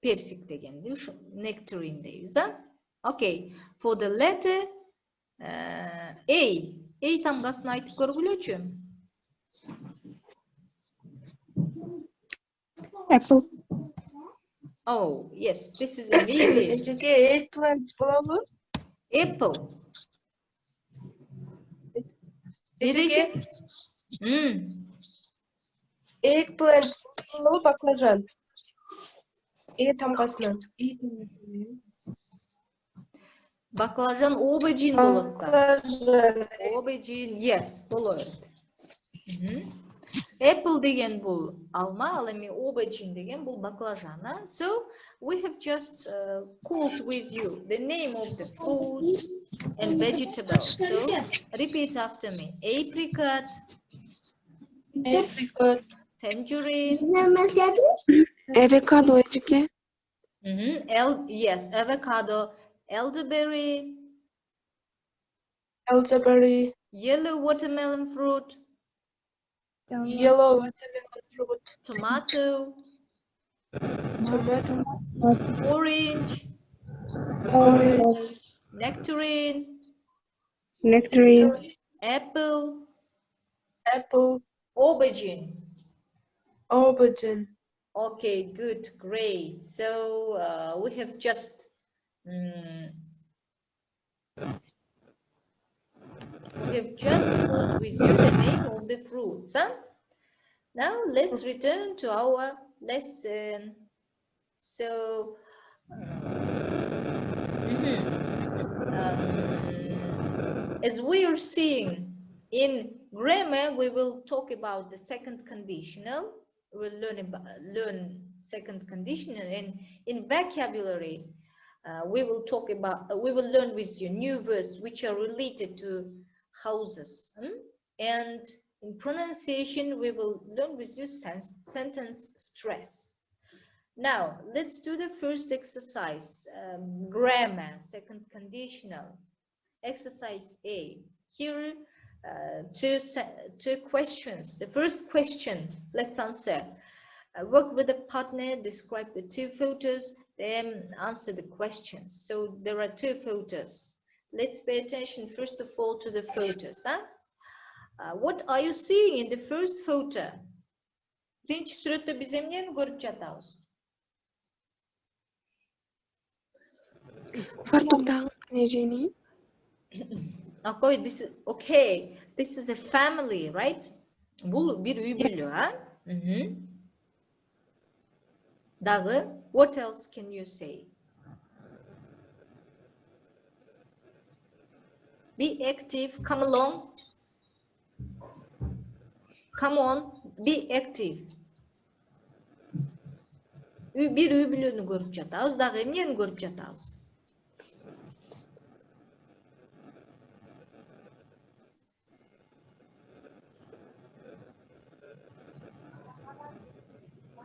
персик дегенди, ушу nectarine дейбиз, а? Okay, for the letter A. A тамгасын айтып көргүлөчү. Apple. Oh, yes, this is an easy. Eggplant болобу? Apple. Eggplant болобу, баклажан. Тамгасынан. Баклажан aubergine болот да. Aubergine, yes, болот. Apple деген бул алма, ал эми aubergine деген бул баклажан. So we have just called with you the name of the fruit and vegetables. So repeat after me. Apricot, tangerine. Avocado эжеке. Yes, avocado, elderberry, Elderberry. yellow watermelon fruit, Yellow watermelon fruit. tomato, Tomato. orange, Orange. nectarine, Nectarine. apple, Apple. aubergine. Aubergine. Okay, good, great. So we have just put with you the name of the fruits. Huh? Now let's return to our lesson. So, as we are seeing in grammar, we will talk about the second conditional. We'll learn second conditional, and in vocabulary, we will learn with you new words which are related to houses. And in pronunciation, we will learn with you sentence stress. Now, let's do the first exercise, grammar, second conditional. Exercise A. Here, two questions. The first question, let's answer. Work with a partner, describe the two photos, then answer the questions. So there are two photos. Let's pay attention first of all to the photos. What are you seeing in the first photo? Birinchi suratda biz emneni ko'rib жатабыз? Фартуктагы эжени. Okay, this is a family, right? Бул бир үй бүлө, Дагы, what else can you say? Be active, come along. Come on, be active. Bir үй бүлөнү көрүп жатабыз, дагы эмнени көрүп жатабыз?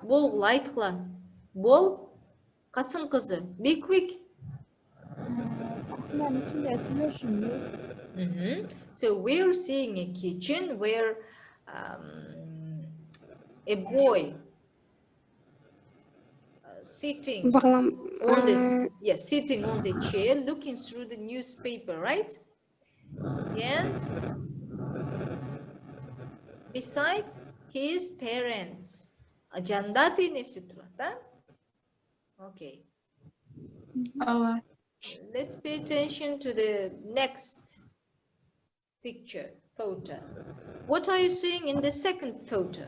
Бол, айткыла. Бол, Касым кызы. Be quick. So we're seeing a kitchen where a boy sitting sitting on the chair, looking through the newspaper, right? And besides his parents, Jandati энеси турат, Okay. Let's pay attention to the next picture, photo. What are you seeing in the second photo?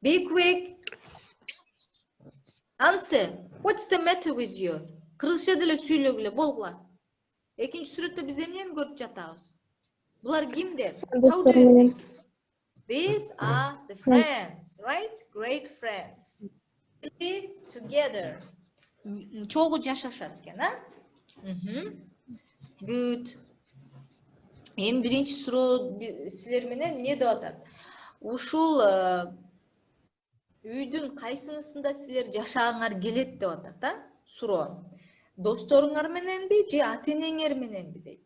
Be quick. Answer. What's the matter with you? Кыргызча деле сүйлөгүлө, болгула. Экинчи сүрөттө биз эмнени көрүп жатабыз? Булар кимдер? How do you think? These are the friends, right? Great friends. Live together. Чогуу жашашат экен, Good. Эми биринчи суроо силер менен эмне деп атат? Ушул үйдүн кайсынысында силер жашагыңар келет деп атат, суроо. Досторуңар мененби же ата-энеңер мененби дейт.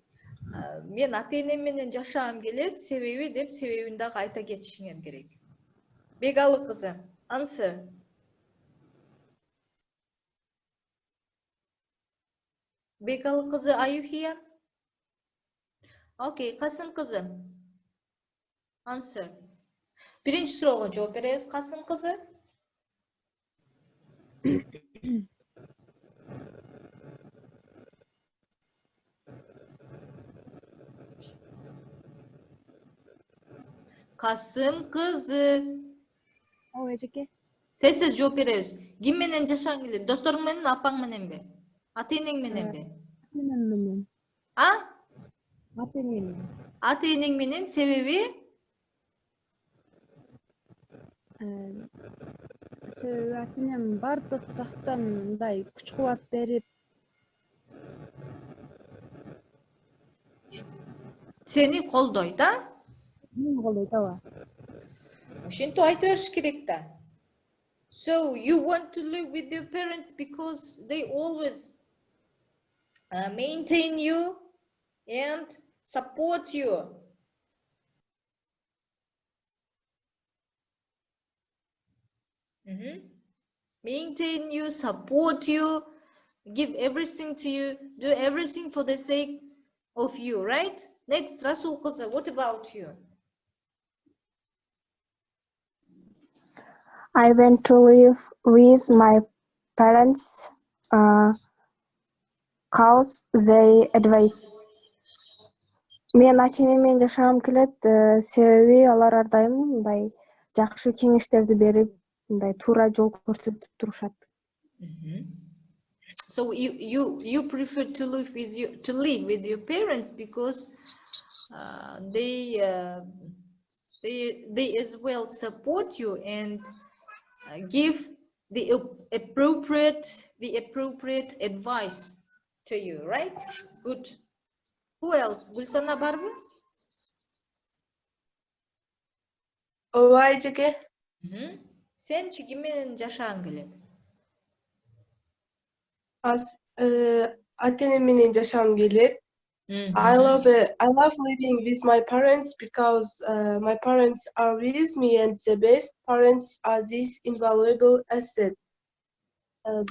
Мен ата-энем менен жашагым келет, себеби деп себебин дагы айта кетишиңер керек. Бегалы кызы, answer. Бегалы кызы, are you here? Okay, Касым кызы. Answer. Биринчи суроого жооп беребиз, Касым кызы. Касым кызы. Ой, эжеке. Тез жооп беребиз. Ким менен жашагың келет? Досторуң менен, апаң мененби? Ата-энең мененби? Ата-энем менен. Ата-энем менен. Ата-энең менен, себеби? Себеби ата-энем бардык жактан мындай күч-кубат берип, Seni koldoy da. Мени колдойт, ооба. Ошентип айта бериш керек да. So you want to live with your parents because they always maintain you and support you. Maintain you, support you, give everything to you, do everything for the sake of you, right? Next, Rasul Kosa, what about you? I went to live with my parents cause they advised. Мен ата-энемен жашагым келет, себеби алар ар дайым мындай жакшы кеңештерди берип, мындай туура жол көрсөтүп турушат. So you prefer to live with your parents because they as well support you and give the appropriate advice to you, right? Good. Who else? Gulsana barбы? Ооба эжеке. Сен ким менен жашагың келет? Ата-энем менен жашагым келет. I love living with my parents because my parents are with me and the best parents are this invaluable asset.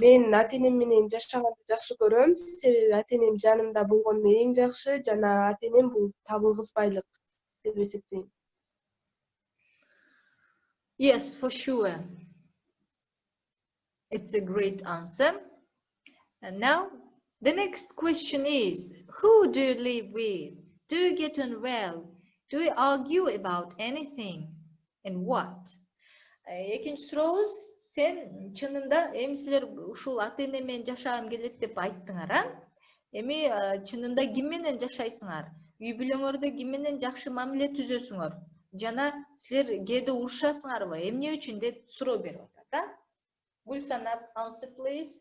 Мен ата-энем менен жашаганды жакшы көрөм, себеби ата-энем жанымда болгону эң жакшы жана ата-энем бул табылгыс байлык деп эсептейм. Yes, for sure. It's a great answer. And now the next question is, who do you live with? Do you get on well? Do you argue about anything? And what? Экинчи сурообуз, сен чынында эми силер ушул ата-эне менен жашагым келет деп айттыңар, а? Эми чынында ким менен жашайсыңар? Үй бүлөңөрдө ким менен жакшы мамиле түзөсүңөр? Жана силер кээде урушасыңарбы? Эмне үчүн деп суроо берип атат, а? Gulsana, answer please.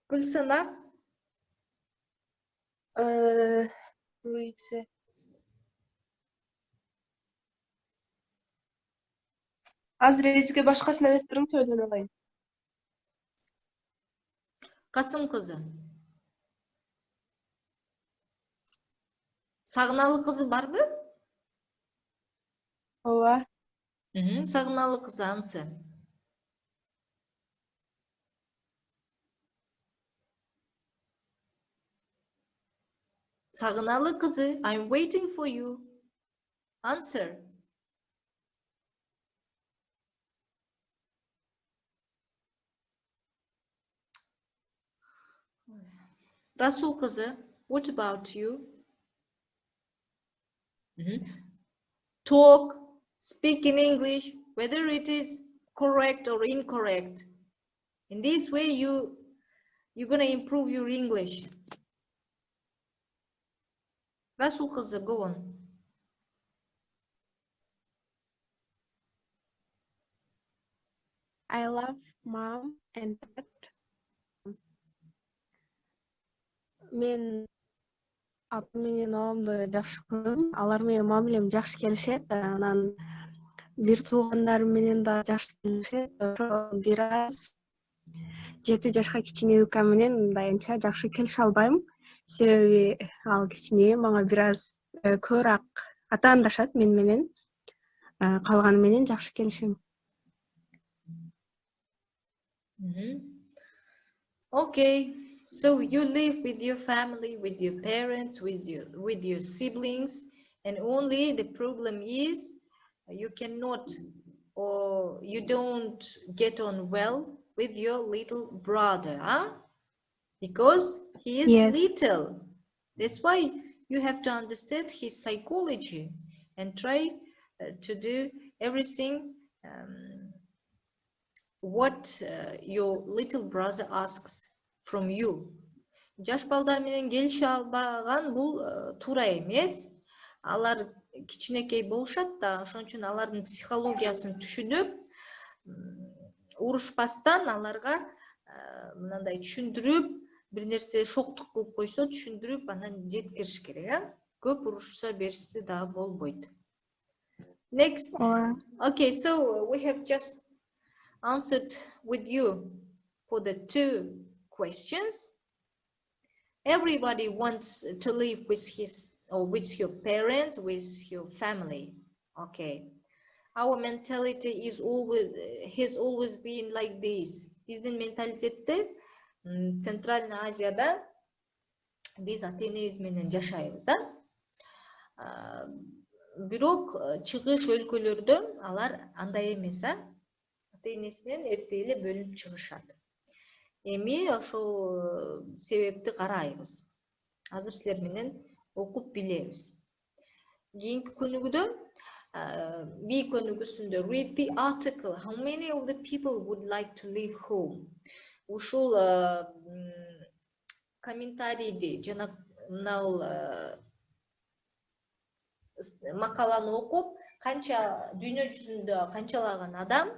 Gulsana? Азыр эжеке башкасын айтып туруң, сөйлөй алайын. Касым кызы. Сагыналы кызы барбы? Ооба. Сагыналы кызы ансы. Сагыналы кызы, I'm waiting for you. Answer. Rasul kızı, what about you? Talk, speak in English, whether it is correct or incorrect. In this way, you're gonna improve your English. Rasul kızı, go on. I love mom and dad. Мен апам менен мамамды жакшы көрөм. Алар менен мамилем жакшы келишет. Анан бир туугандарым менен да жакшы келишет. Бир аз 7 жашка кичине укам менен мындай анча жакшы келише албайм. Себеби ал кичине мага бир аз көбүрөөк атаандашат мен менен. Калганы менен жакшы келишем. Okay, so you live with your family, with your parents, with your siblings, and only the problem is you cannot or you don't get on well with your little brother, huh? Because he is little. That's why you have to understand his psychology and try to do everything what your little brother asks from you. Жаш балдар менен келише албаган бул туура эмес. Алар кичинекей болушат да, ошон үчүн алардын психологиясын түшүнүп, урушпастан аларга мындай түшүндүрүп, бир нерсе шоктук кылып койсо түшүндүрүп анан жеткириш керек, а? Көп урушса беришсе дагы болбойт. Next. Okay, so we have just answered with you for the 2 questions. Everybody wants to live with his or with your parents, with your family. Okay. Our mentality is always has always been like this. Биздин менталитетте Центральный Азияда биз ата-энебиз менен жашайбыз, а? Бирок чыгыш өлкөлөрдө алар андай эмес, а? Ата-энесинен эрте эле бөлүнүп чыгышат. Эми ошол себепти карайбыз. Азыр силер менен окуп билебиз. Кийинки көнүгүүдө B көнүгүүсүндө read the article. How many of the people would like to leave home? Ушул комментарийди жана мынау макаланы окуп, канча дүйнө жүзүндө канчалаган адам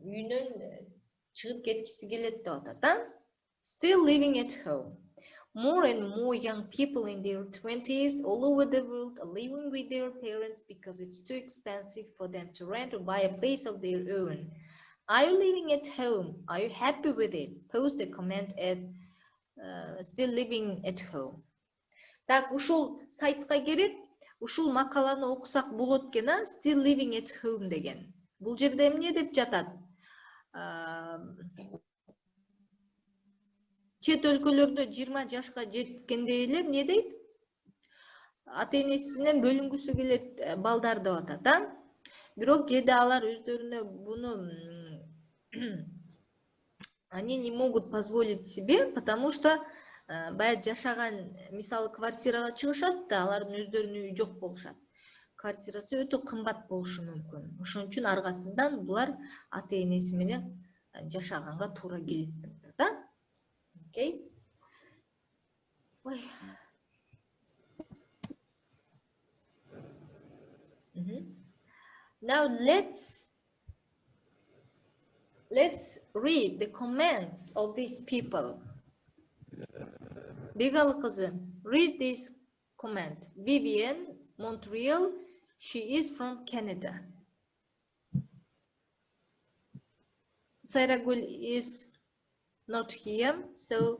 үйүнөн чыгып кеткиси келет деп атат, Still living at home. More and more young people in their 20s all over the world are living with their parents because it's too expensive for them to rent or buy a place of their own. Are you living at home? Are you happy with it? Post a comment at still living at home. Так, ушул сайтка кирип, ушул макаланы окусак болот экен, а? Still living at home деген. Бул жерде эмне деп жатат? Чет өлкөлөрдө 20 жашка жеткенде эле эмне дейт? Ата-энесинен бөлүнгүсү келет балдар деп атат, а? Бирок кээде алар өздөрүнө буну они не могут позволить себе, потому что баягы жашаган, мисалы, квартирага чыгышат да, алардын өздөрүнүн үйү жок болушат. Квартирасы өтө кымбат болушу мүмкүн. Ошон үчүн аргасыздан булар ата-энеси менен жашаганга туура келет деп атат, а? Okay. Now let's read the comments of these people. Бегалы кызы, read this comment. Vivian, Montreal, she is from Canada. Sairagul is not here, so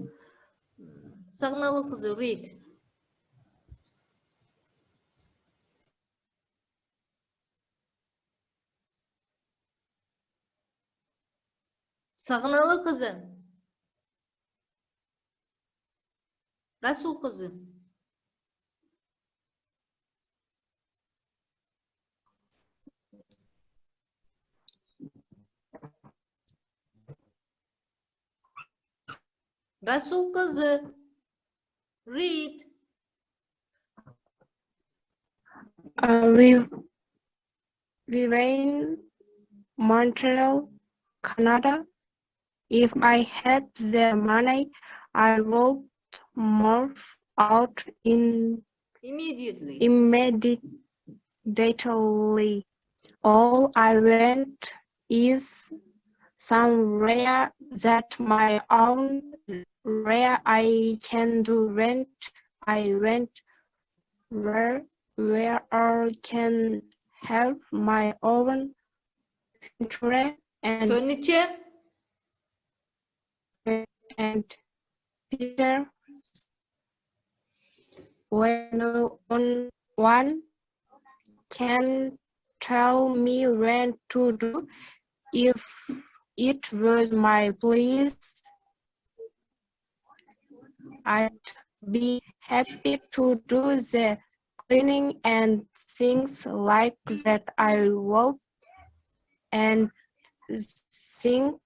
Сагыналы кызы, read. Сагыналы кызы. Расул кызы. Расул кызы, read. We were in Montreal, Canada. If I had the money, I would move out immediately. All I want is somewhere that my own, where I can do rent. I rent where I can have my own furniture and Peter, when no one can tell me when to do. If it was my place, I'd be happy to do the cleaning and things like that. I would and think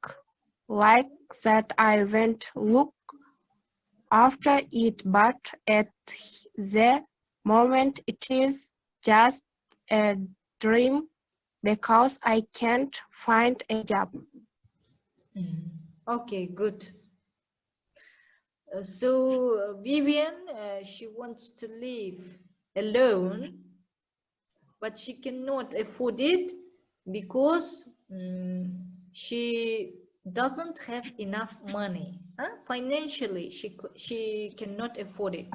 like that I won't look after it, but at the moment it is just a dream because I can't find a job. Okay, good. So Vivian, she wants to live alone, but she cannot afford it because she doesn't have enough money. Financially, she cannot afford it.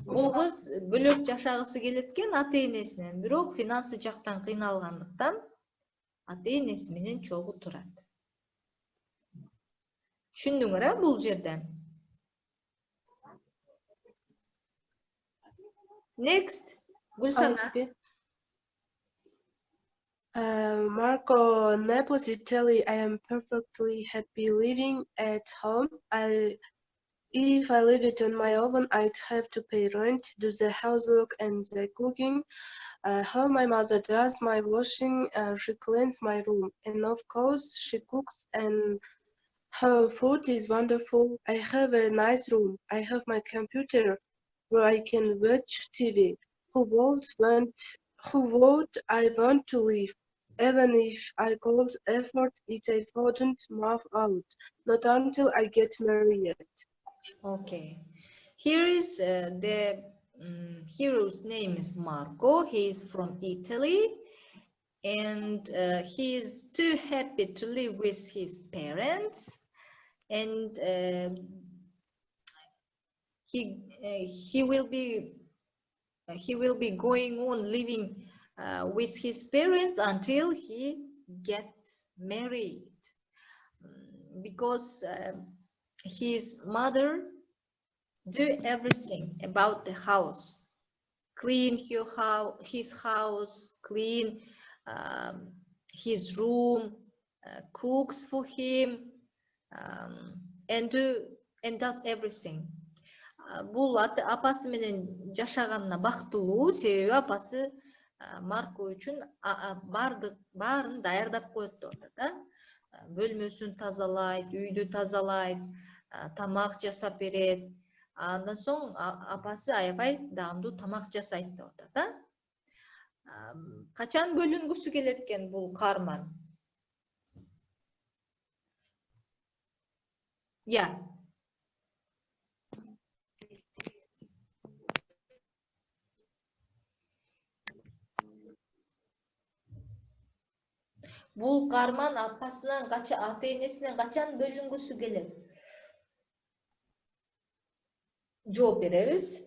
Бул кыз бөлөк жашагысы келет экен ата-энесинен, бирок финансы жактан кыйналгандыктан ата-энеси менен чогуу турат. Түшүндүңөр бул жерден? Next, Gulsana. Marco Naples, Italy. I am perfectly happy living at home. If I live it on my own, I'd have to pay rent, do the housework and the cooking. How my mother does my washing, she cleans my room, and of course she cooks, and her food is wonderful. I have a nice room. I have my computer where I can watch TV. Who would I want to live? Even if I called effort, I wouldn't move out. Not until I get married. Okay. Here is the hero's name is Marco. He is from Italy, and he is too happy to live with his parents, and he will be going on living with his parents until he gets married, because his mother do everything about the house, clean his house, clean his room, cooks for him, and does everything. Бул апасы менен жашаганына бактылуу, себеби апасы Марко үчүн баарын даярдап коет деп атат да. Бөлмөсүн тазалайт, үйдү тазалайт, тамак жасап берет. Андан соң апасы аябай даамдуу тамак жасайт деп атат да. Качан бөлүнгүсү келет экен бул каарман? Я. Бул каарман апасынан ата-энесинен качан бөлүнгүсү келет? Жооп беребиз.